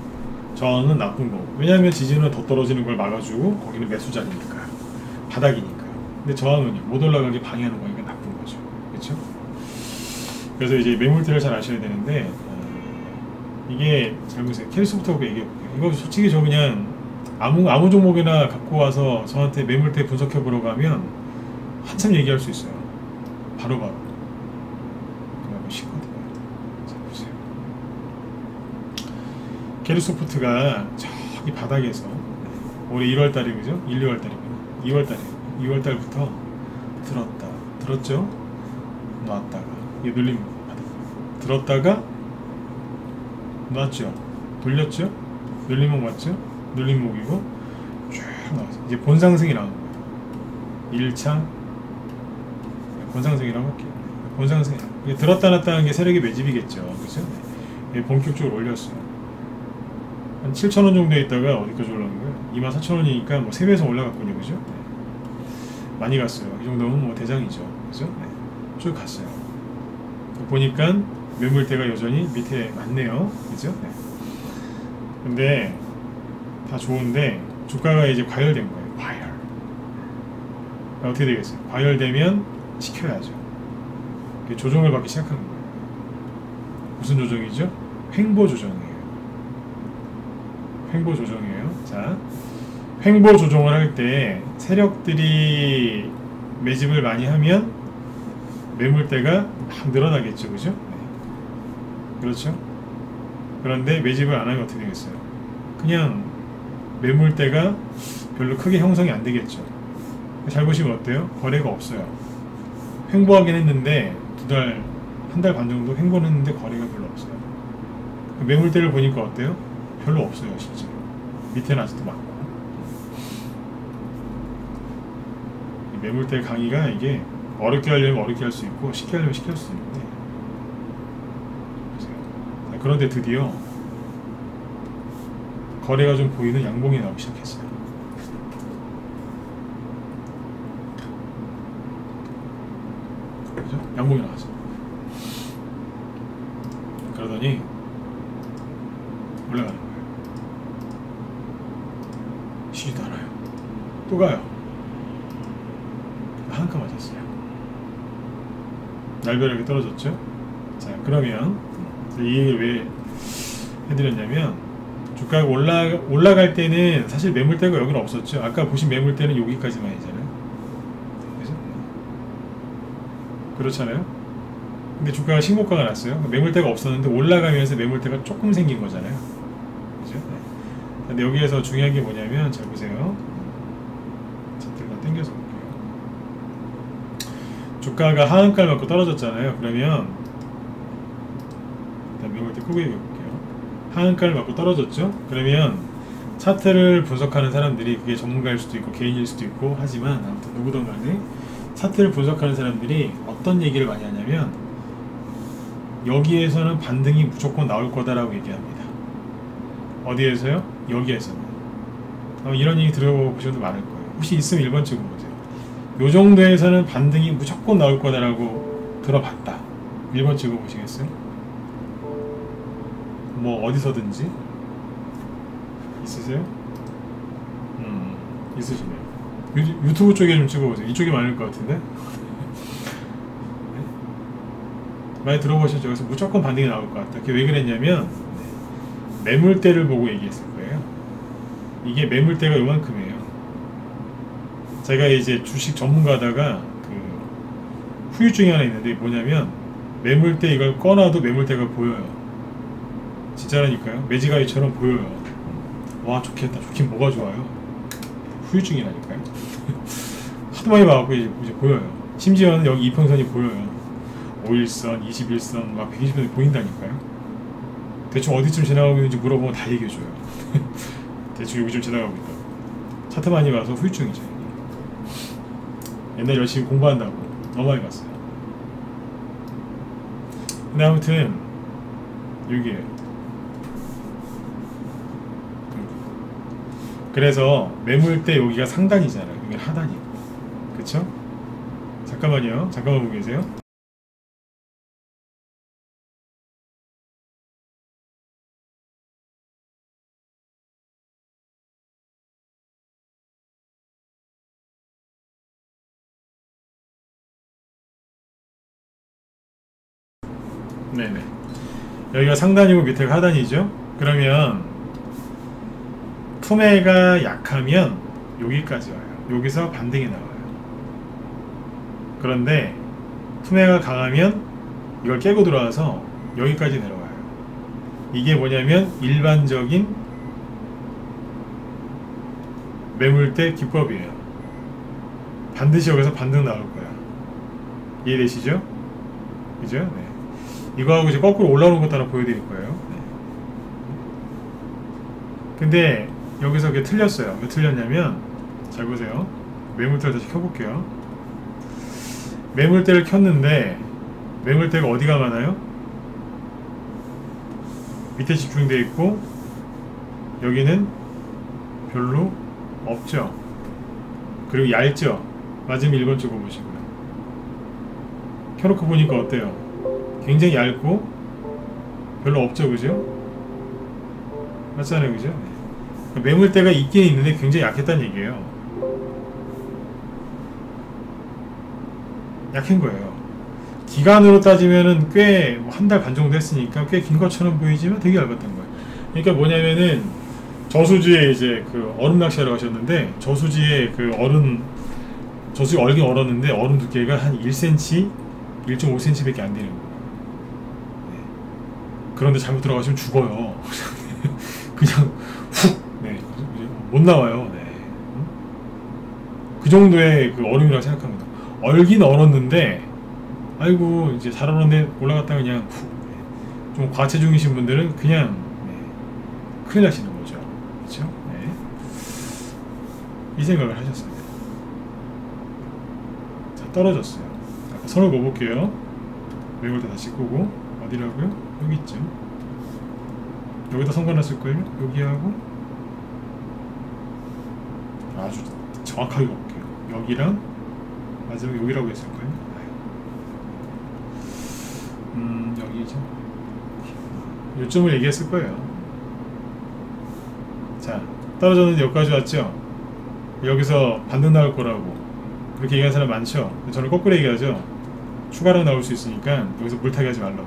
저항은 나쁜 거고. 왜냐하면 지지는 더 떨어지는 걸 막아주고 거기는 매수 자리니까요. 바닥이니까요. 근데 저항은요, 못 올라가게 방해하는 거니까 나쁜 거죠. 그렇죠? 그래서 이제 매물대를 잘 아셔야 되는데 이게 잘 보세요. 캐리스부터 얘기해 볼게요. 이거 솔직히 저 그냥 아무 종목이나 갖고 와서 저한테 매물대 분석해 보라고 하면 한참 얘기할 수 있어요. 바로바로. 그러면 쉽거든요. 자, 보세요. 캐리소프트가 저기 바닥에서 올해 1월달에 그죠? 1, 2월달이구나. 2월달부터 들었죠? 놨다가 이게 눌림 바닥 들었다가 놨죠? 돌렸죠? 눌림목 맞죠? 눌림목이고 쭉 나왔어요. 이제 본상승이 나온 거예요. 1차 본상승이라고 할게요. 본상승 이게 들었다 놨다 하는 게 세력의 매집이겠죠. 그죠? 네, 본격적으로 올렸어요. 한 7,000원 정도에 있다가 어디까지 올라간 거예요? 24,000원이니까 뭐 3배에서 올라갔군요. 그죠? 네. 많이 갔어요. 이 정도면 뭐 대장이죠. 그죠? 네. 쭉 갔어요. 보니까 매물대가 여전히 밑에 많네요. 그죠? 네. 근데 다 좋은데 주가가 이제 과열된 거예요. 과열. 어떻게 되겠어요? 과열되면 시켜야죠. 조정을 받기 시작하는 거예요. 무슨 조정이죠? 횡보 조정이에요. 횡보 조정이에요. 자, 횡보 조정을 할 때 세력들이 매집을 많이 하면 매물대가 막 늘어나겠죠, 그죠? 네. 그렇죠? 그런데 매집을 안 하면 어떻게 되겠어요? 그냥 매물대가 별로 크게 형성이 안 되겠죠. 잘 보시면 어때요? 거래가 없어요. 횡보하긴 했는데 한 달 반 정도 횡보했는데 거래가 별로 없어요. 매물대를 보니까 어때요? 별로 없어요, 실제로. 밑에는 아직도 많고. 매물대 강의가 이게 어렵게 하려면 어렵게 할 수 있고 쉽게 하려면 쉽게 할 수 있는데, 자, 그런데 드디어 거래가 좀 보이는 양봉이 나오기 시작했어요. 그죠? 양봉이 나왔어요. 그러더니 올라가는 거예요. 쉬지도 않아요. 또 가요. 한칸 맞았어요. 날벼락이 떨어졌죠. 자, 그러면 이 얘기를 왜 해드렸냐면, 주가가 올라갈 때는 사실 매물대가 여기는 없었죠. 아까 보신 매물대는 여기까지만이잖아요. 그죠? 그렇잖아요. 근데 주가가 신고가가 났어요. 매물대가 없었는데 올라가면서 매물대가 조금 생긴 거잖아요. 그죠? 네. 근데 여기에서 중요한 게 뭐냐면, 잘 보세요. 잠깐 당겨서 볼게요. 주가가 하한가를 맞고 떨어졌잖아요. 그러면 일단 매물대 크게 볼게요. 하한가를 맞고 떨어졌죠. 그러면 차트를 분석하는 사람들이, 그게 전문가일 수도 있고 개인일 수도 있고 하지만, 아무튼 누구든 간에 차트를 분석하는 사람들이 어떤 얘기를 많이 하냐면, 여기에서는 반등이 무조건 나올 거다라고 얘기합니다. 어디에서요? 여기에서는. 이런 얘기 들어보신 분들 많을 거예요. 혹시 있으면 1번 찍어보세요. 요 정도에서는 반등이 무조건 나올 거다라고 들어봤다. 1번 찍어보시겠어요? 뭐 어디서든지 있으세요? 있으시네요. 유튜브 쪽에 좀 찍어보세요. 이쪽이 많을 것 같은데? 네? 많이 들어보셨죠? 그래서 무조건 반등이 나올 것 같다. 그게 왜 그랬냐면, 매물대를 보고 얘기했을 거예요. 이게 매물대가 요만큼이에요. 제가 이제 주식 전문가다가 그 후유증이 하나 있는데, 뭐냐면 매물대 이걸 꺼놔도 매물대가 보여요. 진짜라니까요. 매지가이처럼 보여요. 와, 좋겠다. 좋긴 뭐가 좋아요. 후유증이라니까요. 하도 많이 봐갖고 이제 보여요. 심지어는 여기 이평선이 보여요. 5일선, 21선, 막 120선이 보인다니까요. 대충 어디쯤 지나가고 있는지 물어보면 다 얘기해줘요. 대충 여기 좀 지나가고 있다고. 차트 많이 봐서 후유증이죠. 옛날 열심히 공부한다고 너무 많이 봤어요. 근데 아무튼 여기에요. 그래서 매물대 여기가 상단이잖아요. 여기 하단이에요. 그쵸? 잠깐만요. 잠깐만 보고 계세요. 네네. 여기가 상단이고 밑에가 하단이죠. 그러면 투매가 약하면 여기까지 와요. 여기서 반등이 나와요. 그런데 투매가 강하면 이걸 깨고 들어와서 여기까지 내려와요. 이게 뭐냐면 일반적인 매물대 기법이에요. 반드시 여기서 반등 나올 거야. 이해되시죠? 그죠? 네. 이거하고 이제 거꾸로 올라오는 것도 하나 보여드릴 거예요. 네. 근데 여기서 그게 틀렸어요. 왜 틀렸냐면, 잘 보세요. 매물대를 다시 켜볼게요. 매물대를 켰는데 매물대가 어디가 많아요? 밑에 집중되어 있고 여기는 별로 없죠. 그리고 얇죠. 맞으면 1번 찍어보시고요. 켜놓고 보니까 어때요? 굉장히 얇고 별로 없죠. 그죠? 맞잖아요. 그죠? 매물대가 있긴 있는데 굉장히 약했다는 얘기예요. 약한 거예요. 기간으로 따지면은 꽤 한 달 반 정도 했으니까 꽤 긴 것처럼 보이지만 되게 얇았던 거예요. 그러니까 뭐냐면은 저수지에 이제 그 얼음 낚시하러 가셨는데, 저수지에 그 저수지 얼긴 얼었는데 얼음 두께가 한 1cm, 1.5cm 밖에 안 되는 거예요. 네. 그런데 잘못 들어가시면 죽어요. 그냥 훅, 네, 못 나와요. 네. 그 정도의 그 얼음이라고 생각합니다. 얼긴 얼었는데 아이고 이제 잘하는데 올라갔다가 그냥 좀 과체중이신 분들은 그냥 큰일 나시는 거죠. 그렇죠? 네. 이 생각을 하셨습니다. 자, 떨어졌어요. 아까 선을 그어볼게요. 매물대 다시 끄고 어디라고요? 여기 있죠. 여기다 선 그어놨을걸요? 여기하고 아주 정확하게 볼게요. 여기랑 마지막에 여기라고 했을까요? 여기죠. 요점을 얘기했을 거예요. 자, 떨어졌는데 여기까지 왔죠? 여기서 반등 나올 거라고 그렇게 얘기하는 사람 많죠? 저는 거꾸로 얘기하죠. 추가로 나올 수 있으니까 여기서 물타기 하지 말라고.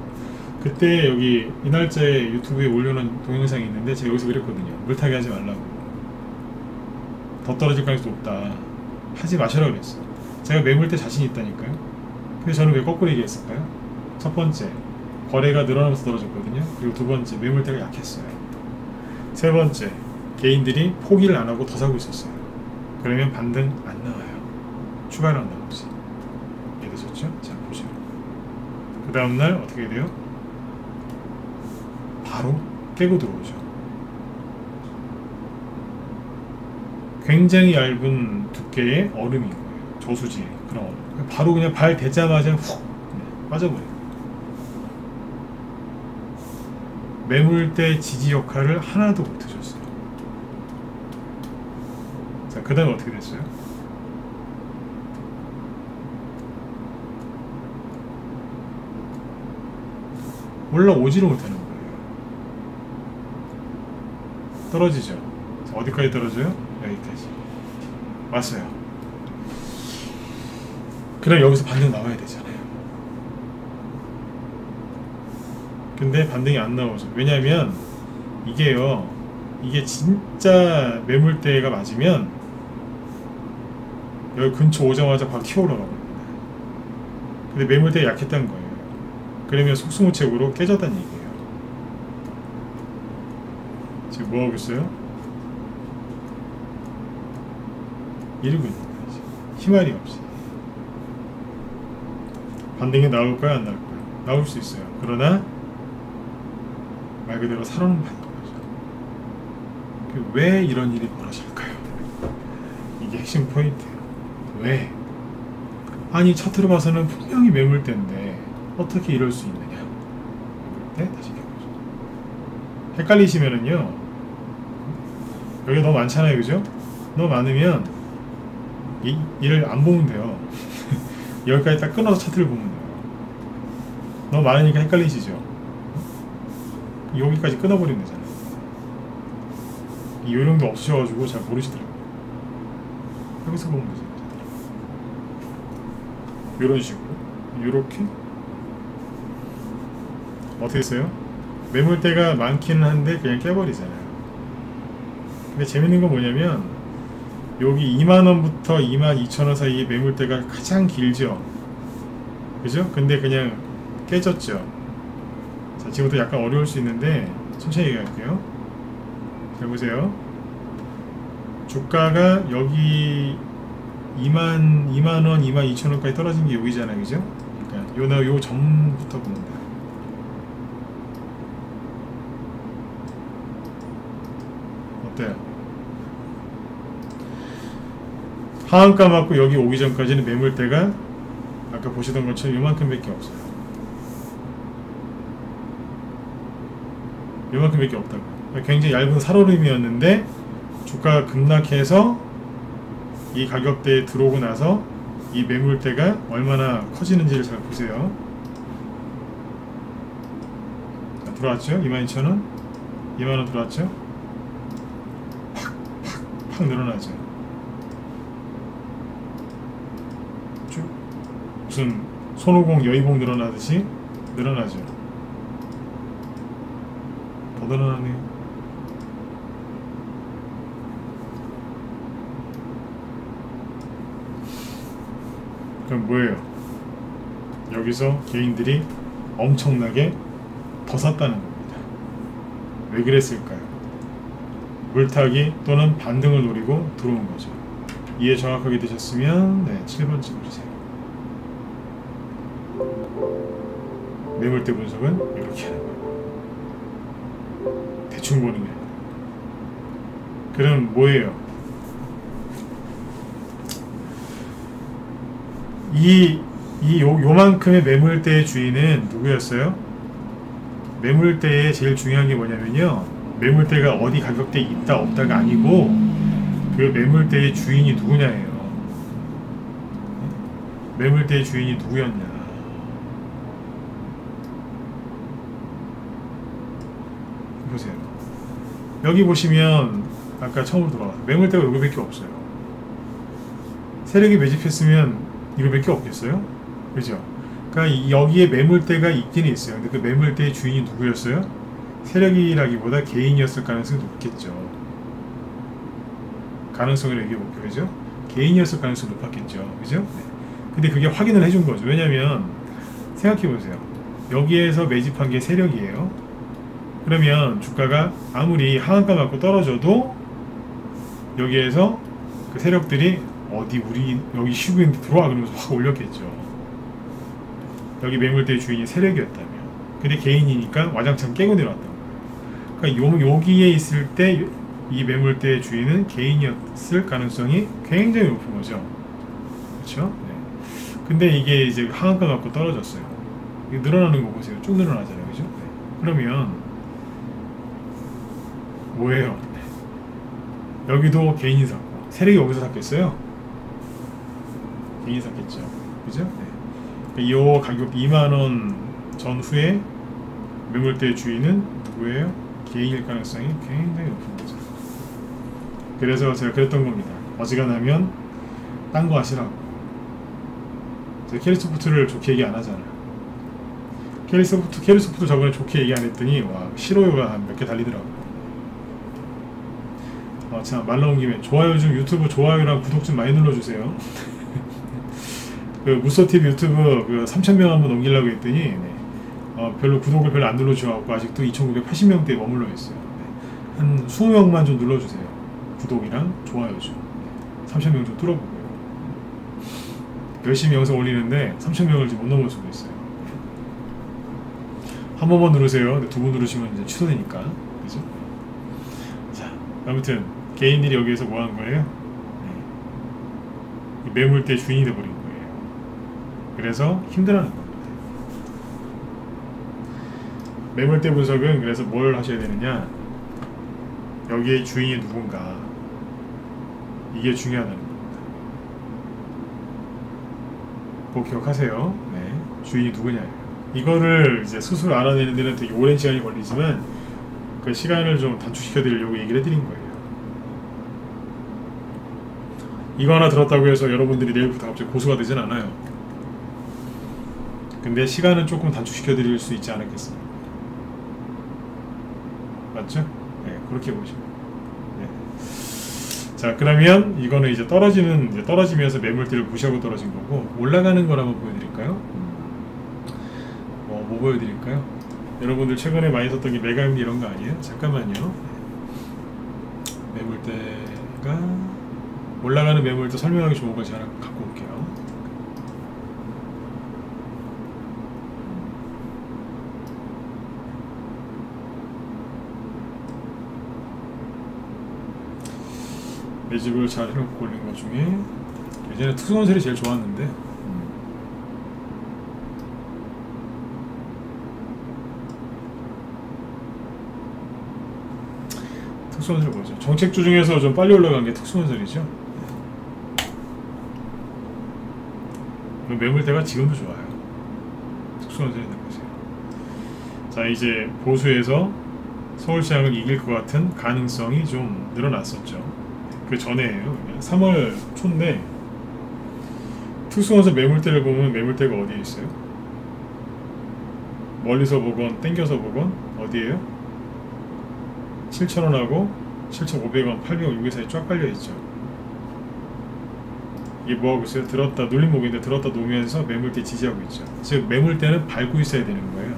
그때 여기 이날짜에 유튜브에 올려놓은 동영상이 있는데 제가 여기서 그랬거든요. 물타기 하지 말라고. 더 떨어질 가능성이 높다. 하지 마시라고 그랬어요. 제가 매물대 자신이 있다니까요. 근데 저는 왜 거꾸로 얘기했을까요? 첫 번째, 거래가 늘어나면서 떨어졌거든요. 그리고 두 번째, 매물대가 약했어요. 세 번째, 개인들이 포기를 안 하고 더 사고 있었어요. 그러면 반등 안 나와요. 추가로 안 나오지. 이해되셨죠? 자, 보죠. 그 다음날 어떻게 돼요? 바로 깨고 들어오죠. 굉장히 얇은 두께의 얼음인 거예요. 저수지 그런 얼음. 바로 그냥 발 대자마자 훅 빠져버려요. 매물대 지지 역할을 하나도 못해줬어요. 자, 그 다음에 어떻게 됐어요? 올라오지를 못하는 거예요. 떨어지죠. 자, 어디까지 떨어져요? 여기까지 왔어요. 그럼 여기서 반등 나와야 되잖아요. 근데 반등이 안 나오죠. 왜냐면 이게요, 이게 진짜 매물대가 맞으면 여기 근처 오자마자 바로 튀어 올라가거든요. 근데 매물대가 약했다는 거예요. 그러면 속수무책으로 깨졌다는 얘기예요. 지금 뭐하고 있어요? 이러고 있는 거예요. 지금. 희말이 없이. 반등이 나올까요? 안 나올까요? 나올 수 있어요. 그러나 말 그대로 살아는 받는 거죠. 왜 이런 일이 벌어질까요? 이게 핵심 포인트예요. 왜? 아니 차트로 봐서는 분명히 매물대인데 어떻게 이럴 수 있느냐. 매물대 다시 켜보죠. 헷갈리시면은요, 여기 너무 많잖아요, 그죠? 너무 많으면 이를 안 보면 돼요. 여기까지 딱 끊어서 차트를 보면 돼요. 너무 많으니까 헷갈리시죠? 여기까지 끊어버리면 되잖아요. 이 요령도 없으셔가지고 잘 모르시더라고요. 여기서 보면 되죠. 이런 식으로 이렇게 어떻게 했어요? 매물대가 많기는 한데 그냥 깨버리잖아요. 근데 재밌는 건 뭐냐면 여기 2만원부터 22,000원 사이에 매물대가 가장 길죠. 그죠? 근데 그냥 깨졌죠. 자, 지금부터 약간 어려울 수 있는데 천천히 얘기할게요. 잘 보세요. 주가가 여기 2만원, 22,000원까지 떨어진 게 여기잖아요. 그죠? 그러니까 요 전부터 보면 돼요. 어때요? 하한가 맞고 여기 오기 전까지는 매물대가 아까 보시던 것처럼 요만큼 밖에 없어요. 요만큼 밖에 없다고. 굉장히 얇은 살얼음이었는데 주가가 급락해서 이 가격대에 들어오고 나서 이 매물대가 얼마나 커지는지를 잘 보세요. 자, 들어왔죠? 22,000원 2만원 들어왔죠? 팍 늘어나죠. 쭉 무슨 손오공 여의봉 늘어나듯이 늘어나죠. 더 늘어나네요. 그럼 뭐예요? 여기서 개인들이 엄청나게 더 샀다는 겁니다. 왜 그랬을까요? 물타기 또는 반등을 노리고 들어온 거죠. 이해 정확하게 되셨으면 7번 찍어주세요. 매물대 분석은 이렇게 하는 거예요. 대충 보는 게 아니라. 그럼 뭐예요? 요만큼의 매물대의 주인은 누구였어요? 매물대의 제일 중요한 게 뭐냐면요, 매물대가 어디 가격대에 있다 없다가 아니고 그 매물대의 주인이 누구냐예요. 매물대의 주인이 누구였냐. 보세요. 여기 보시면 아까 처음으로 돌아와서 매물대가 이거밖에 없어요. 세력이 매집했으면 이거밖에 없겠어요? 그죠? 그러니까 여기에 매물대가 있긴 있어요. 근데 그 매물대의 주인이 누구였어요? 세력이라기보다 개인이었을 가능성이 높겠죠. 가능성을 얘기해볼게요. 그죠? 개인이었을 가능성이 높았겠죠. 그죠? 네. 근데 그게 확인을 해준 거죠. 왜냐면 생각해보세요. 여기에서 매집한 게 세력이에요. 그러면 주가가 아무리 하한가 맞고 떨어져도 여기에서 그 세력들이 어디 우리 여기 쉬고 있는데 들어와 그러면서 확 올렸겠죠. 여기 매물대의 주인이 세력이었다면. 근데 개인이니까 와장창 깨고 내려왔던 거예요. 그러니까 여기에 있을 때 이 매물대의 주인은 개인이었을 가능성이 굉장히 높은 거죠. 그렇죠? 네. 근데 이게 이제 하한가 맞고 떨어졌어요. 이게 늘어나는 거 보세요. 쭉 늘어나잖아요. 그죠? 네. 그러면 뭐예요? 네. 여기도 개인이 샀고 세력이 여기서 샀겠어요? 개인이 샀겠죠. 그죠? 네. 이 가격 2만원 전후에 매물대의 주인은 누구예요? 개인일 가능성이 굉장히 높은 거죠. 그래서 제가 그랬던 겁니다. 어지간하면 딴 거 하시라고. 제가 캐리소프트를 좋게 얘기 안 하잖아요. 캐리소프트 저번에 좋게 얘기 안 했더니 와 싫어요가 한 몇 개 달리더라고요. 참 말 나온 김에 좋아요 좀, 유튜브 좋아요랑 구독 좀 많이 눌러주세요. 그 무서TV 유튜브 그 3,000명 한번 넘기려고 했더니 네. 별로 구독을 별로 안 눌러주셔서 아직도 2,980명대에 머물러 있어요. 네. 한 20명만 좀 눌러주세요. 구독이랑 좋아요 좀. 3,000명 좀 뚫어보고요. 열심히 영상 올리는데 3,000명을 지금 못 넘어서고 있어요. 한 번만 누르세요. 두 번 누르시면 이제 취소되니까. 그죠? 자, 아무튼 개인들이 여기에서 뭐 한 거예요? 네. 매물대 주인이 돼버린 거예요. 그래서 힘들어하는 겁니다. 매물대 분석은 그래서 뭘 하셔야 되느냐, 여기에 주인이 누군가, 이게 중요하다는 겁니다. 꼭 기억하세요. 네. 주인이 누구냐. 이거를 이제 스스로 알아내는 데는 되게 오랜 시간이 걸리지만 그 시간을 좀 단축시켜 드리려고 얘기를 해드린 거예요. 이거 하나 들었다고 해서 여러분들이 내일부터 갑자기 고수가 되진 않아요. 근데 시간은 조금 단축시켜 드릴 수 있지 않겠습니까? 맞죠? 네, 그렇게 보시면. 네. 자, 그러면 이거는 이제 떨어지면서 매물대를 무시하고 떨어진 거고, 올라가는 걸 한번 보여드릴까요? 뭐 보여드릴까요? 여러분들 최근에 많이 썼던 게 메가임리 이런 거 아니에요? 잠깐만요. 매물대가 올라가는 매물대 설명하기 좋은 걸 제가 갖고 올게요. 매집을 잘 해놓고 올린 것 중에 예전에 특수건설이 제일 좋았는데, 특수건설이 뭐죠? 정책주 중에서 좀 빨리 올라간 게 특수건설이죠. 매물대가 지금도 좋아요. 특수건설이 있는 거죠. 자, 이제 보수에서 서울시장을 이길 것 같은 가능성이 좀 늘어났었죠. 그 전에예요. 3월 초인데 특수건설 매물대를 보면 매물대가 어디에 있어요? 멀리서 보건 땡겨서 보건 어디에요? 7,000원하고 7,500원, 800원 여기 사이 쫙 깔려있죠. 이게 뭐하고 있어요? 들었다 눌림목인데 들었다 놓으면서 매물대 지지하고 있죠. 즉 매물대는 밟고 있어야 되는 거예요.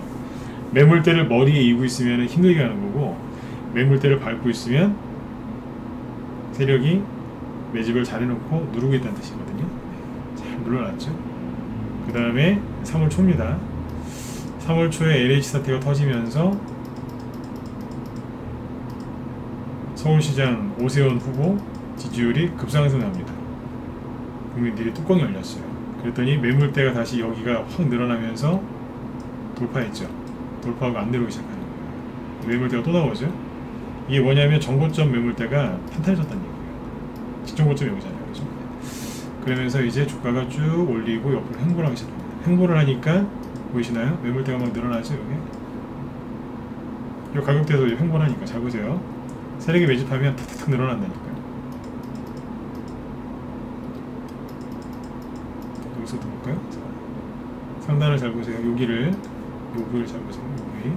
매물대를 머리에 이고 있으면 힘들게 하는 거고, 매물대를 밟고 있으면 세력이 매집을 잘 해놓고 누르고 있다는 뜻이거든요. 잘 눌러놨죠. 그 다음에 3월 초입니다. 3월 초에 LH 사태가 터지면서 서울시장 오세훈 후보 지지율이 급상승합니다. 국민들이 뚜껑이 열렸어요. 그랬더니 매물대가 다시 여기가 확 늘어나면서 돌파했죠. 돌파하고 안 내려오기 시작하는 거예요. 매물대가 또 나오죠. 이게 뭐냐면 정고점 매물대가 탄탄해졌다는 얘기예요. 직전고점 여기잖아요. 그죠? 그러면서 이제 주가가 쭉 올리고 옆으로 횡보를 하기 시작합니다. 횡보를 하니까 보이시나요? 매물대가 막 늘어나죠. 여기 이 가격대에서 횡보를 하니까 잘 보세요. 세력이 매집하면 탁탁 늘어난다니까요. 여기서 더 볼까요? 자, 상단을 잘 보세요. 여기를 잘 보세요. 여기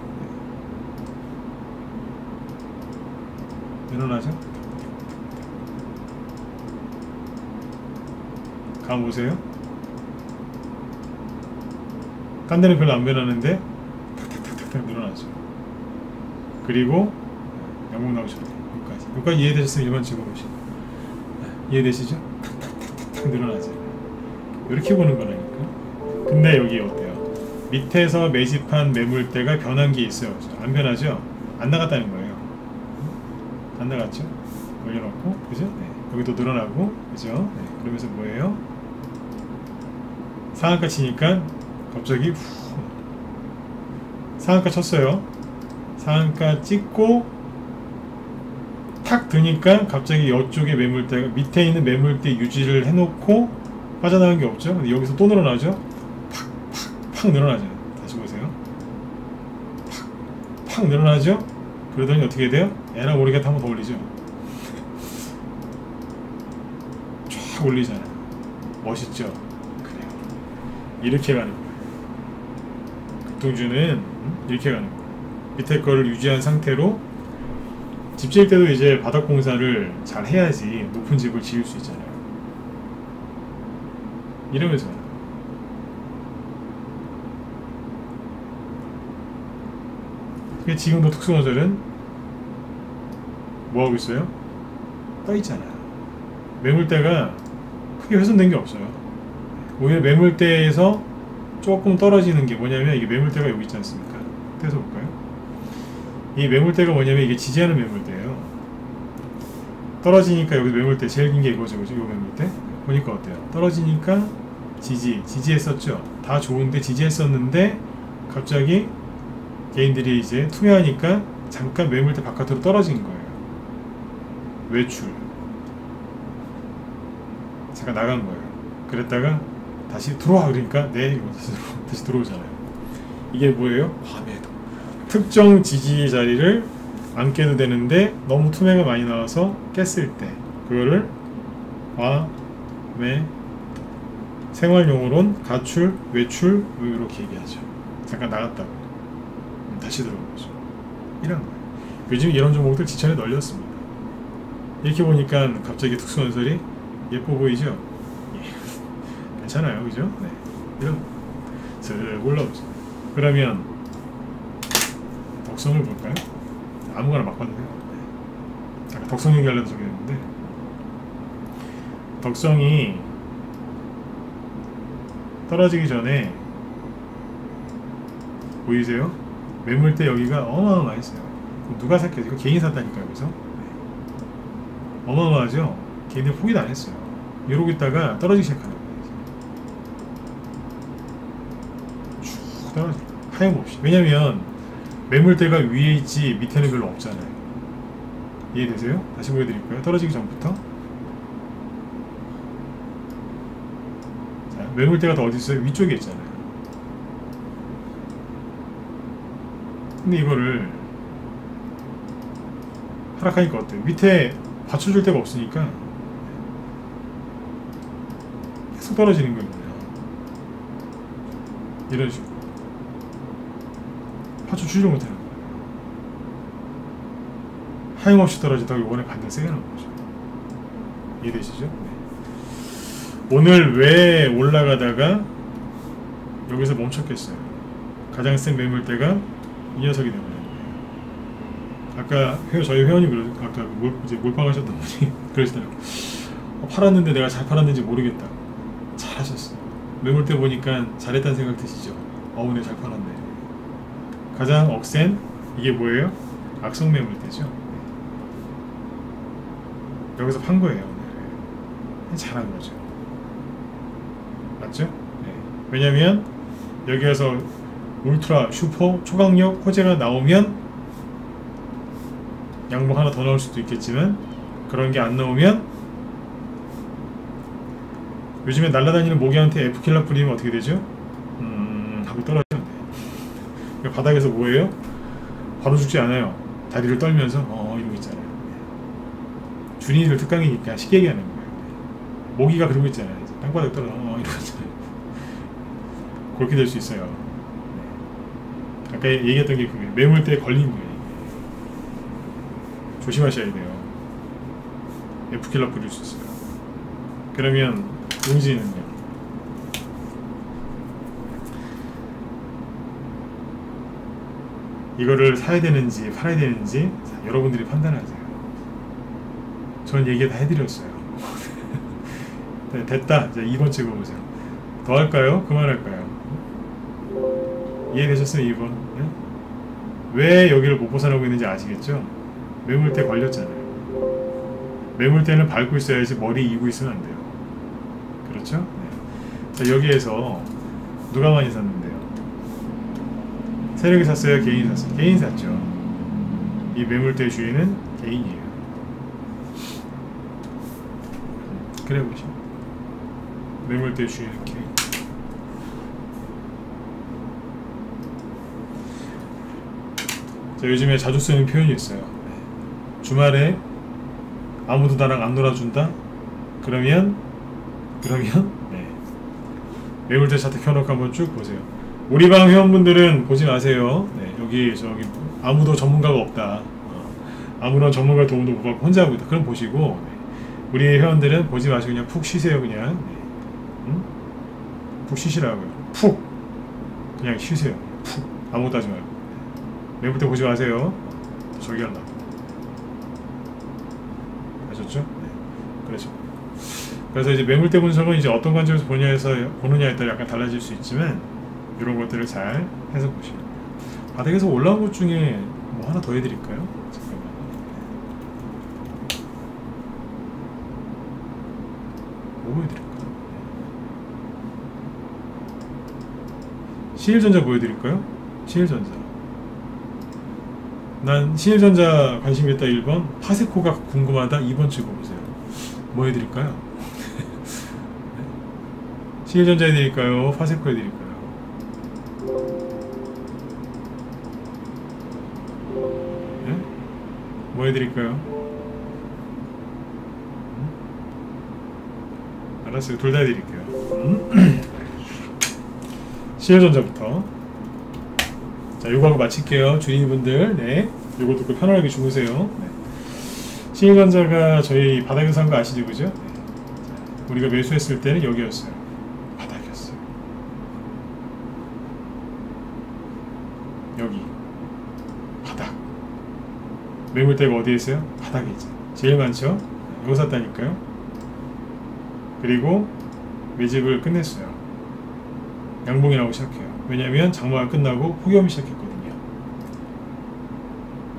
늘어나죠? 감 보세요. 딴 데는 별로 안 변하는데 탁탁탁탁 늘어나죠. 그리고 양봉 나오셔도 돼요. 여기까지 이해되셨으면 일반 찍어보시고 이해되시죠? 탁탁탁탁 늘어나죠. 이렇게 보는 거라니까. 근데 여기 어때요? 밑에서 매집한 매물대가 변한 게 있어요. 안 변하죠? 안 나갔다는 거예요. 안 나갔죠? 올려놓고, 그죠? 네. 여기도 늘어나고, 그죠? 네. 그러면서 뭐예요? 상한가 치니까 갑자기 후 상한가 쳤어요. 상한가 찍고 탁 드니까 갑자기 이쪽에 매물대가 밑에 있는 매물대 유지를 해놓고 빠져나간 게 없죠. 근데 여기서 또 늘어나죠. 팍 늘어나죠. 다시 보세요. 팍 늘어나죠. 그러더니 어떻게 돼요? 에라 모르겠다 한번 더 올리죠. 쫙 올리잖아요. 멋있죠. 그래요. 이렇게 가는 거예요. 급등주는 이렇게 가는 거예요. 밑에 거를 유지한 상태로 집 지을 때도 이제 바닥 공사를 잘 해야지 높은 집을 지을 수 있잖아요. 이러면서 지금도 특수건설은 뭐하고 있어요? 떠있잖아요. 매물대가 크게 훼손된 게 없어요. 오히려 매물대에서 조금 떨어지는 게 뭐냐면 이게 매물대가 여기 있지 않습니까? 떼서 볼까요? 이 매물대가 뭐냐면 이게 지지하는 매물대예요. 떨어지니까 여기 매물대 제일 긴 게 이거죠. 그죠? 이 매물대 보니까 어때요? 떨어지니까 지지했었죠. 다 좋은데 지지했었는데 갑자기 개인들이 이제 투매하니까 잠깐 매물대 바깥으로 떨어진 거예요. 외출. 잠깐 나간 거예요. 그랬다가 다시 들어와 그러니까 네 이거 다시 들어오잖아요. 이게 뭐예요? 밤에도 특정 지지 자리를 안 깨도 되는데 너무 투매가 많이 나와서 깼을 때 그거를 밤에 생활용어로는 가출, 외출 이렇게 얘기하죠. 잠깐 나갔다고 다시 들어온 거죠. 이런 거예요. 요즘 이런 종목들 지천에 널렸습니다. 이렇게 보니까 갑자기 특수건설이 예뻐 보이죠? 예. 괜찮아요, 그죠? 네. 이런 쓱 올라오죠. 그러면 덕성을 볼까요? 아무거나 막 봐도 돼요. 네. 아까 덕성 얘기하려고 저기 했는데 덕성이 떨어지기 전에 보이세요? 매물대 여기가 어마어마했어요. 누가 샀겠어요? 이거 개인 샀다니까요. 그래서 네. 어마어마하죠? 개인들 포기도 안 했어요. 이러고 있다가 떨어지기 시작하는 거예요. 쭉 떨어져요. 하염없이. 왜냐면 매물대가 위에 있지 밑에는 별로 없잖아요. 이해되세요? 다시 보여드릴까요? 떨어지기 전부터. 자, 매물대가 더 어디 있어요? 위쪽에 있잖아요. 근데 이거를 하락하니까 어때요? 밑에 받쳐줄 데가 없으니까 계속 떨어지는 거예요. 이런 식으로 받쳐주지를 못하는 거예요. 하염없이 떨어지다가 이번에 반대 세게 나온 거죠. 이해되시죠? 네. 오늘 왜 올라가다가 여기서 멈췄겠어요? 가장 센 매물대가 이 녀석이 되는 거예요. 아까 저희 회원님 아까 이제 몰빵하셨던 분이 그러시더라고요. 팔았는데 내가 잘 팔았는지 모르겠다. 잘 하셨어요. 매물대 보니까 잘했다는 생각 드시죠? 오늘 잘 팔았네. 가장 억센 이게 뭐예요? 악성 매물대죠. 여기서 판 거예요. 오늘 잘한 거죠. 맞죠? 네. 왜냐면 여기에서 울트라 슈퍼 초강력 호재가 나오면 양봉 하나 더 나올 수도 있겠지만 그런 게 안 나오면 요즘에 날아다니는 모기한테 F킬러 뿌리면 어떻게 되죠? 하고 떨어지면 돼요. 바닥에서 뭐예요? 바로 죽지 않아요. 다리를 떨면서 이러고 있잖아요. 준이들 특강이니까 쉽게 얘기하는 거예요. 모기가 그러고 있잖아요. 땅바닥에 떨어져 이러고 있잖아요. 그렇게 될 수 있어요. 아까 얘기했던 게 그게 매물대에 걸린 거예요. 조심하셔야 돼요. F킬러 뿌릴 수 있어요. 그러면 용지는요. 이거를 사야 되는지 팔아야 되는지 여러분들이 판단하세요. 전 얘기 다 해드렸어요. 네, 됐다. 이제 2번 찍어보세요. 더 할까요? 그만할까요? 이해되셨어요? 2번? 네? 왜 여기를 못 벗어나고 있는지 아시겠죠? 매물대 걸렸잖아요. 매물대는 밟고 있어야지 머리 이고 있으면 안 돼요. 그렇죠? 네. 자, 여기에서 누가 많이 샀는데요? 세력이 샀어요? 개인이 샀어요? 개인이 샀죠. 이 매물대 주인은 개인이에요. 그래 보시죠. 매물대 주인은 개인. 자, 요즘에 자주 쓰는 표현이 있어요. 주말에 아무도 나랑 안 놀아준다? 그러면 네. 매물대 차트 켜놓고 한번 쭉 보세요. 우리 방 회원분들은 보지 마세요. 네, 여기 저기 아무도 전문가가 없다. 아무런 전문가 도움도 못 받고 혼자 하고 있다. 그럼 보시고 네. 우리 회원들은 보지 마시고 그냥 푹 쉬세요. 그냥 네. 푹 쉬시라고요. 푹 그냥 쉬세요. 푹 아무것도 하지 말고 매물대 보지 마세요. 저기 하나 아셨죠? 네. 그렇죠. 그래서 이제 매물대 분석은 이제 어떤 관점에서 보느냐에 따라 약간 달라질 수 있지만 이런 것들을 잘 해서 보시면 돼요. 바닥에서 올라온 것 중에 뭐 하나 더 해드릴까요? 잠깐만. 뭐 보여드릴까요? 신일전자 보여드릴까요? 신일전자. 난 신일전자 관심 있다 1번, 파세코가 궁금하다 2번 찍어보세요. 뭐 해드릴까요? 신일전자 해드릴까요? 파세코 해드릴까요? 네? 뭐 해드릴까요? 알았어요. 둘 다 해드릴게요. 신일전자부터. 자, 요거 하고 마칠게요. 주인분들, 네. 요거 듣고 편안하게 주무세요. 네. 신일전자가 저희 바닥에서 산 거 아시죠? 그죠? 네. 자, 우리가 매수했을 때는 여기였어요. 바닥이었어요. 여기. 바닥. 매물대가 어디에 있어요? 바닥에 있죠. 제일 많죠? 이거 샀다니까요. 그리고 매집을 끝냈어요. 양봉이 나오기 시작해요. 왜냐면 장마가 끝나고 폭염이 시작했거든요.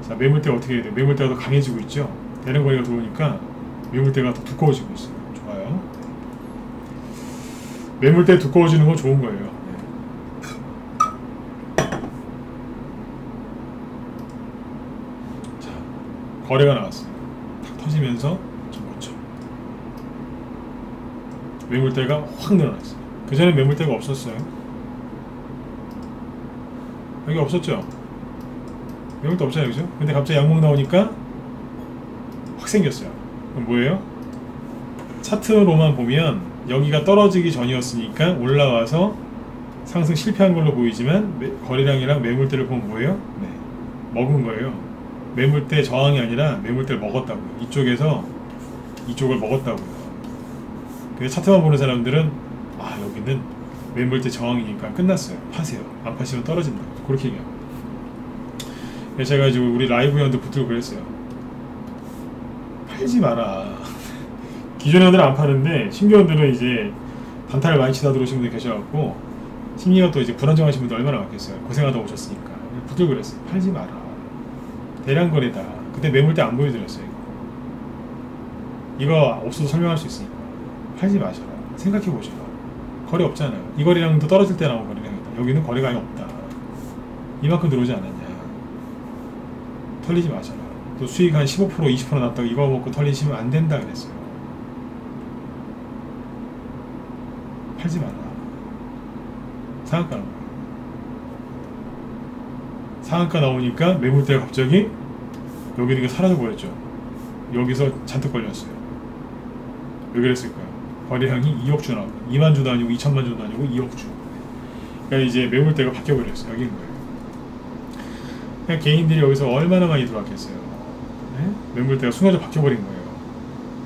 자, 매물대가 어떻게 해야 돼요? 매물대가 더 강해지고 있죠? 되는 거리가 들어오니까 매물대가 더 두꺼워지고 있어요. 좋아요. 매물대 두꺼워지는 건 좋은 거예요. 자, 거래가 나왔어요. 탁 터지면서 저거죠. 매물대가 확 늘어났어요. 그 전에 매물대가 없었어요. 여기 없었죠? 매물대 없잖아요, 그죠? 근데 갑자기 양봉 나오니까 확 생겼어요. 그럼 뭐예요? 차트로만 보면 여기가 떨어지기 전이었으니까 올라와서 상승 실패한 걸로 보이지만 거래량이랑 매물대를 보면 뭐예요? 네, 먹은 거예요. 매물대 저항이 아니라 매물대를 먹었다고요. 이쪽에서 이쪽을 먹었다고요. 근데 차트만 보는 사람들은 아, 여기는 매물대 저항이니까 끝났어요. 파세요. 안 파시면 떨어진다. 그렇게 얘기하고. 제가 이제 우리 라이브 회원들 붙들고 그랬어요. 팔지 마라. 기존 회원들은 안 파는데 신규 회원들은 이제 단타를 많이 치다 들어오신 분들 계셔갖고 심리가 또 이제 불안정하신 분들 얼마나 많겠어요. 고생하다 오셨으니까 부들 그랬어요. 팔지 마라. 대량 거래다. 그때 매물대 안 보여드렸어요. 이거 없어도 설명할 수 있으니까 팔지 마셔라. 생각해 보셔라. 거래 없잖아요. 이 거래량도 떨어질 때 나온 거래량이다. 여기는 거래가 아예 없다. 이만큼 들어오지 않았냐. 털리지 마셔라. 또 수익 한 15% 20% 났다고 이거 먹고 털리시면 안 된다 그랬어요. 팔지 마라. 상한가 나온 거예요. 상한가 나오니까 매물대가 갑자기 여기 있는 게 사라져 버렸죠. 여기서 잔뜩 걸렸어요. 왜 그랬을까요? 거래량이 2억 주 나오고 2만 주도 아니고 2천만 주도 아니고 2억 주. 그러니까 이제 매물대가 바뀌어 버렸어요. 여기인 거예요. 그냥 개인들이 여기서 얼마나 많이 들어왔겠어요. 네? 매물대가 순간적으로 바뀌어 버린 거예요.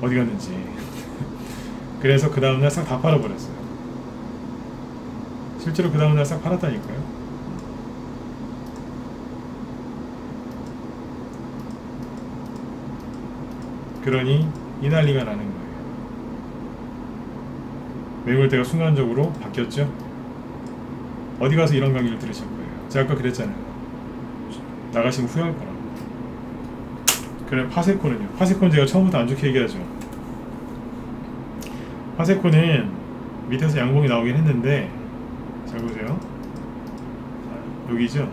어디 갔는지. 그래서 그 다음날 싹 다 팔아버렸어요. 실제로 그 다음날 싹 팔았다니까요. 그러니 이 난리가 나는 거예요. 매물대가 순간적으로 바뀌었죠. 어디 가서 이런 강의를 들으실 거예요. 제가 아까 그랬잖아요. 나가시면 후회할 거라고. 그래, 파세코는요. 파세코는 제가 처음부터 안 좋게 얘기하죠. 파세코는 밑에서 양봉이 나오긴 했는데, 잘 보세요. 여기죠.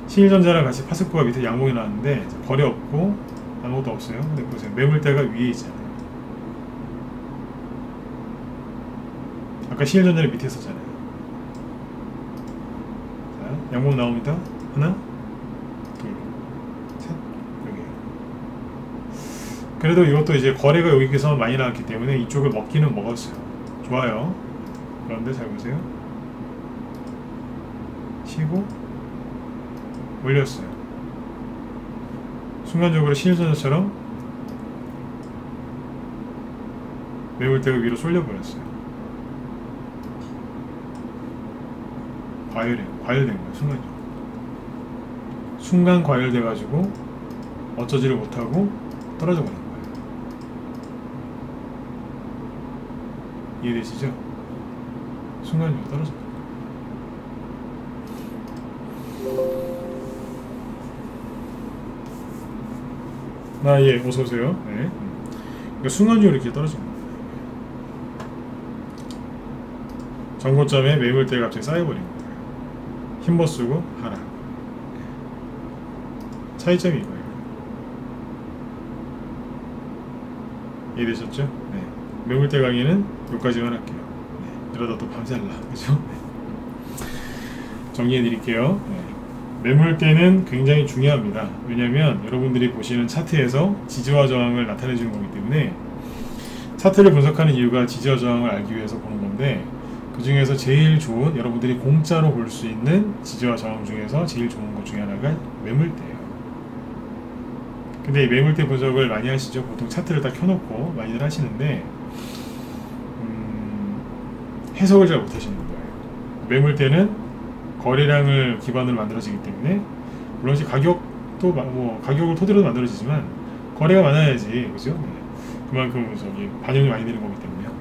신일전자랑 같이 파세코가 밑에 양봉이 나왔는데 거래 없고 아무것도 없어요. 근데 보세요. 매물대가 위에 있잖아요. 아까 신일전자는 밑에 있었잖아요. 자, 양봉 나옵니다. 하나, 둘, 셋, 여기요. 그래도 이것도 이제 거래가 여기서 많이 나왔기 때문에 이쪽을 먹기는 먹었어요. 좋아요. 그런데 잘 보세요. 치고 올렸어요. 순간적으로 신일전자처럼 매물대가 위로 쏠려버렸어요. 과열된 거예요. 순간적으로. 순간 과열돼가지고 어쩌지를 못하고 떨어져 버린 거예요. 이해되시죠? 순간적으로 떨어져 버린 거예요. 예, 어서오세요. 네. 그러니까 순간적으로 이렇게 떨어진 거예요. 전고점에 매물대가 갑자기 쌓여버린 거예요. 힘못 쓰고 하락. 차이점이 이거예요. 이해되셨죠? 네. 매물대 강의는 여기까지만 할게요. 네. 이러다 또 밤새할라. 그죠? 네. 정리해 드릴게요. 네. 매물대는 굉장히 중요합니다. 왜냐하면 여러분들이 보시는 차트에서 지지와 저항을 나타내 주는 거기 때문에 차트를 분석하는 이유가 지지와 저항을 알기 위해서 보는 건데, 그 중에서 제일 좋은, 여러분들이 공짜로 볼 수 있는 지지와 저항 중에서 제일 좋은 것 중에 하나가 매물대예요. 근데 이 매물대 분석을 많이 하시죠. 보통 차트를 다 켜놓고 많이들 하시는데 해석을 잘 못하시는 거예요. 매물대는 거래량을 기반으로 만들어지기 때문에, 물론 이제 가격도 가격을 토대로 만들어지지만 거래가 많아야지, 그죠? 네. 그만큼 저기 반영이 많이 되는 거기 때문에요.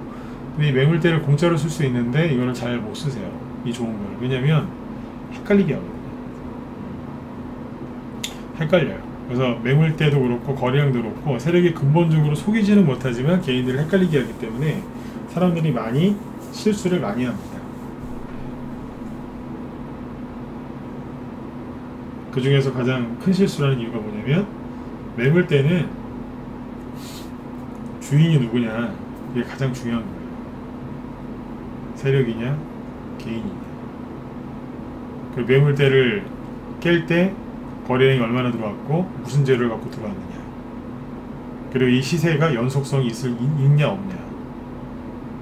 근데 이 매물대를 공짜로 쓸 수 있는데 이거를 잘 못 쓰세요. 이 좋은 걸. 왜냐면 헷갈리게 하거든요. 헷갈려요. 그래서 매물대도 그렇고 거래량도 그렇고 세력이 근본적으로 속이지는 못하지만 개인들을 헷갈리게 하기 때문에 사람들이 많이 실수를 많이 합니다. 그 중에서 가장 큰 실수라는 이유가 뭐냐면, 매물대는 주인이 누구냐, 이게 가장 중요한 거예요. 세력이냐 개인이냐. 그 매물대를 깰 때 거래량이 얼마나 들어왔고 무슨 재료를 갖고 들어왔느냐, 그리고 이 시세가 연속성이 있냐 없냐,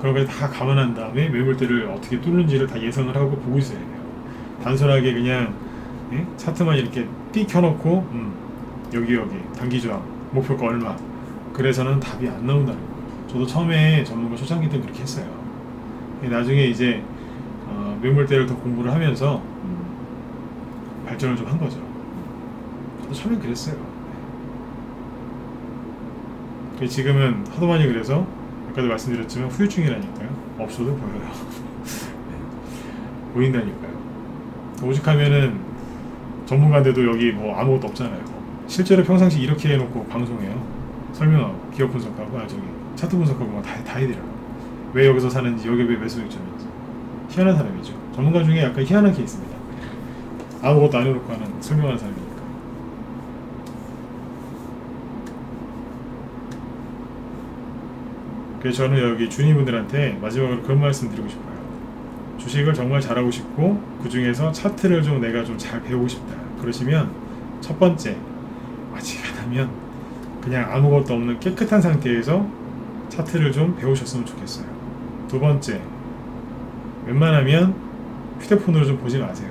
그런 걸 다 감안한 다음에 매물대를 어떻게 뚫는지를 다 예상을 하고 보고 있어야 돼요. 단순하게 그냥 차트만 이렇게 띡 켜놓고 여기 단기 저항 목표가 얼마, 그래서는 답이 안 나온다는 거예요. 저도 처음에 전문가 초창기 때 그렇게 했어요. 나중에 이제 매물대를 더 공부를 하면서 발전을 좀 한 거죠. 저도 처음엔 그랬어요. 지금은 하도 많이 그래서 아까도 말씀드렸지만 후유증이라니까요. 없어도 보여요. 네. 보인다니까요. 오죽하면은 전문가인데도 여기 뭐 아무것도 없잖아요. 실제로 평상시 이렇게 해놓고 방송해요. 설명하고 기업 분석하고 저기 차트 분석하고 막 다 해드려요. 왜 여기서 사는지 여기 왜 매수익점인지. 희한한 사람이죠. 전문가 중에 약간 희한한 케이스입니다. 아무것도 안 해놓고 하는 설명하는 사람이니까. 그래서 저는 여기 주인분들한테 마지막으로 그런 말씀 드리고 싶어요. 주식을 정말 잘하고 싶고 그 중에서 차트를 좀 내가 좀 잘 배우고 싶다. 그러시면 첫 번째, 아직하다면 그냥 아무것도 없는 깨끗한 상태에서 차트를 좀 배우셨으면 좋겠어요. 두 번째, 웬만하면 휴대폰으로 좀 보지 마세요.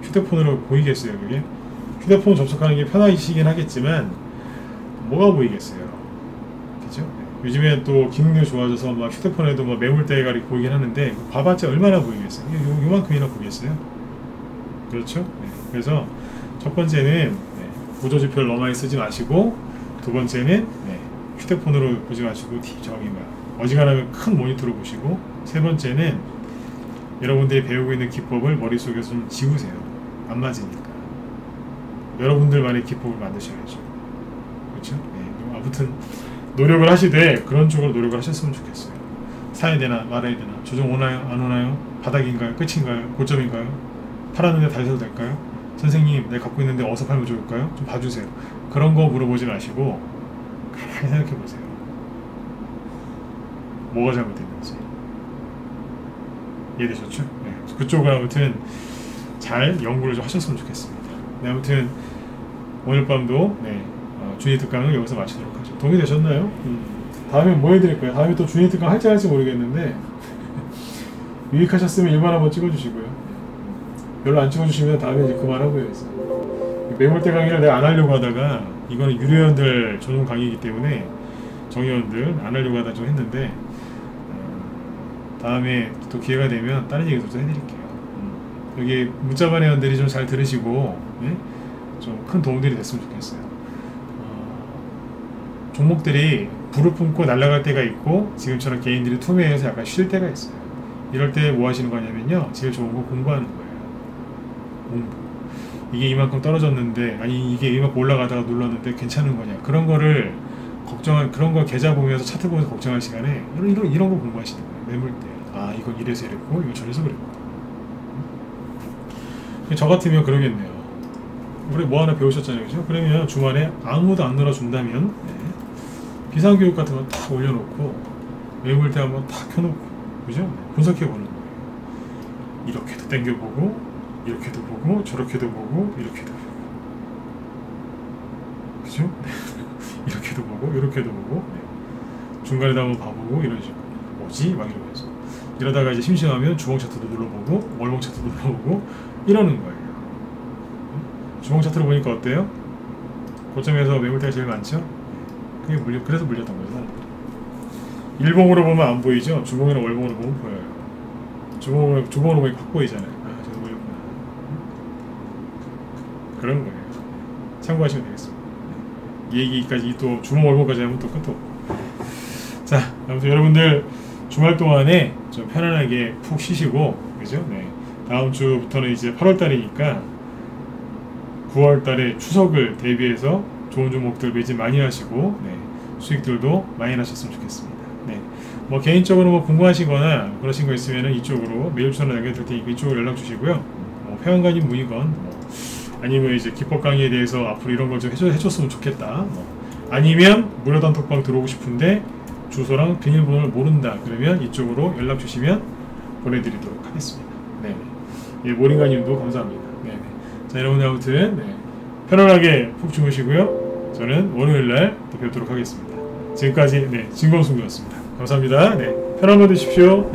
휴대폰으로 보이겠어요, 그게? 휴대폰 접속하는 게 편하시긴 하겠지만 뭐가 보이겠어요, 그죠? 요즘에 또 기능이 좋아져서 막 휴대폰에도 뭐 매물대가 이렇게 보이긴 하는데 봐봤자 얼마나 보이겠어요? 요만큼이나 보이겠어요? 그렇죠? 네. 그래서 첫 번째는 구조지표를 너무 많이 쓰지 마시고, 두 번째는 휴대폰으로 보지 마시고 저기 어지간하면 큰 모니터로 보시고, 세 번째는 여러분들이 배우고 있는 기법을 머릿속에서 좀 지우세요. 안 맞으니까. 여러분들만의 기법을 만드셔야죠. 그렇죠? 네. 아무튼 노력을 하시되 그런 쪽으로 노력을 하셨으면 좋겠어요. 사야 되나 말아야 되나, 조정 오나요 안 오나요, 바닥인가요 끝인가요 고점인가요, 팔았는데 다시 사도 될까요, 선생님 내가 갖고 있는데 어디서 팔면 좋을까요, 좀 봐주세요. 그런 거 물어보지 마시고 가만히 생각해 보세요. 뭐가 잘못됐는지. 이해되셨죠? 네. 그쪽을 아무튼 잘 연구를 좀 하셨으면 좋겠습니다. 네, 아무튼 오늘 밤도 주니 특강을 여기서 마치도록 하죠. 도움이 되셨나요? 다음에 뭐 해드릴까요? 다음에 또 주니 특강 할지 모르겠는데 유익하셨으면 일반 한번 찍어주시고요. 별로 안 찍어주시면 다음에 이제 그만하고요. 매물대 강의를 내가 안 하려고 하다가, 이거는 유료회원들 전용 강의이기 때문에 정회원들 안 하려고 하다 좀 했는데, 다음에 또 기회가 되면 다른 얘기도 좀 해드릴게요. 여기 문자반 회원들이 좀 잘 들으시고 좀 큰 도움들이 됐으면 좋겠어요. 종목들이 불을 뿜고 날아갈 때가 있고 지금처럼 개인들이 투매해서 약간 쉴 때가 있어요. 이럴 때 뭐 하시는 거냐면요, 제일 좋은 거 공부하는 거예요. 공부. 이게 이만큼 떨어졌는데, 아니 이게 이만큼 올라가다가 눌렀는데 괜찮은 거냐, 그런 거를 그런 거 계좌 보면서 차트 보면서 걱정할 시간에 이런 거 공부하시는 거예요. 매물대. 아 이건 이래서 이랬고 이건 저래서 그랬고. 저 같으면 그러겠네요. 우리 뭐 하나 배우셨잖아요, 그죠? 그러면 주말에 아무도 안 놀아준다면 비상교육 같은 거 딱 올려놓고 매물대 한번 딱 켜놓고, 그죠? 분석해보는 거예요. 이렇게도 당겨보고 이렇게도 보고 저렇게도 보고 이렇게도 보고, 그죠? 이렇게도 보고 이렇게도 보고 중간에다 한번 봐보고 이런 식으로 뭐지? 막 이러면서 이러다가 이제 심심하면 주봉 차트도 눌러보고 월봉 차트도 눌러보고 이러는 거예요. 주봉 차트를 보니까 어때요? 고점에서 매물대가 제일 많죠? 그게 그래서 물렸던 거죠, 사람들이. 일봉으로 보면 안 보이죠? 주봉이나 월봉으로 보면 보여요. 주봉으로 보니까 확 보이잖아요. 아, 저도 물렸구나. 그런 거예요. 참고하시면 되겠습니다. 이 얘기까지 또 주봉 월봉까지 하면 또 끝도 없고. 자, 아무튼 여러분들 주말 동안에 좀 편안하게 푹 쉬시고, 그죠? 다음 주부터는 이제 8월 달이니까 9월 달에 추석을 대비해서 좋은 종목들 매진 많이 하시고, 수익들도 많이 나셨으면 좋겠습니다. 뭐 개인적으로 뭐 궁금하시거나 그러신 거 있으면은 이쪽으로 메일 주소를 남겨드릴 테니까 이쪽으로 연락 주시고요. 회원가입 문의건, 아니면 이제 기법 강의에 대해서 앞으로 이런 걸 좀 해줬으면 좋겠다. 아니면 무료 단톡방 들어오고 싶은데 주소랑 비밀번호를 모른다. 그러면 이쪽으로 연락 주시면 보내드리도록 하겠습니다. 모링가님도 감사합니다. 자, 여러분 아무튼 편안하게 푹 주무시고요. 저는 월요일날 또 뵙도록 하겠습니다. 지금까지 진검승부였습니다. 감사합니다. 편한 거 되십시오.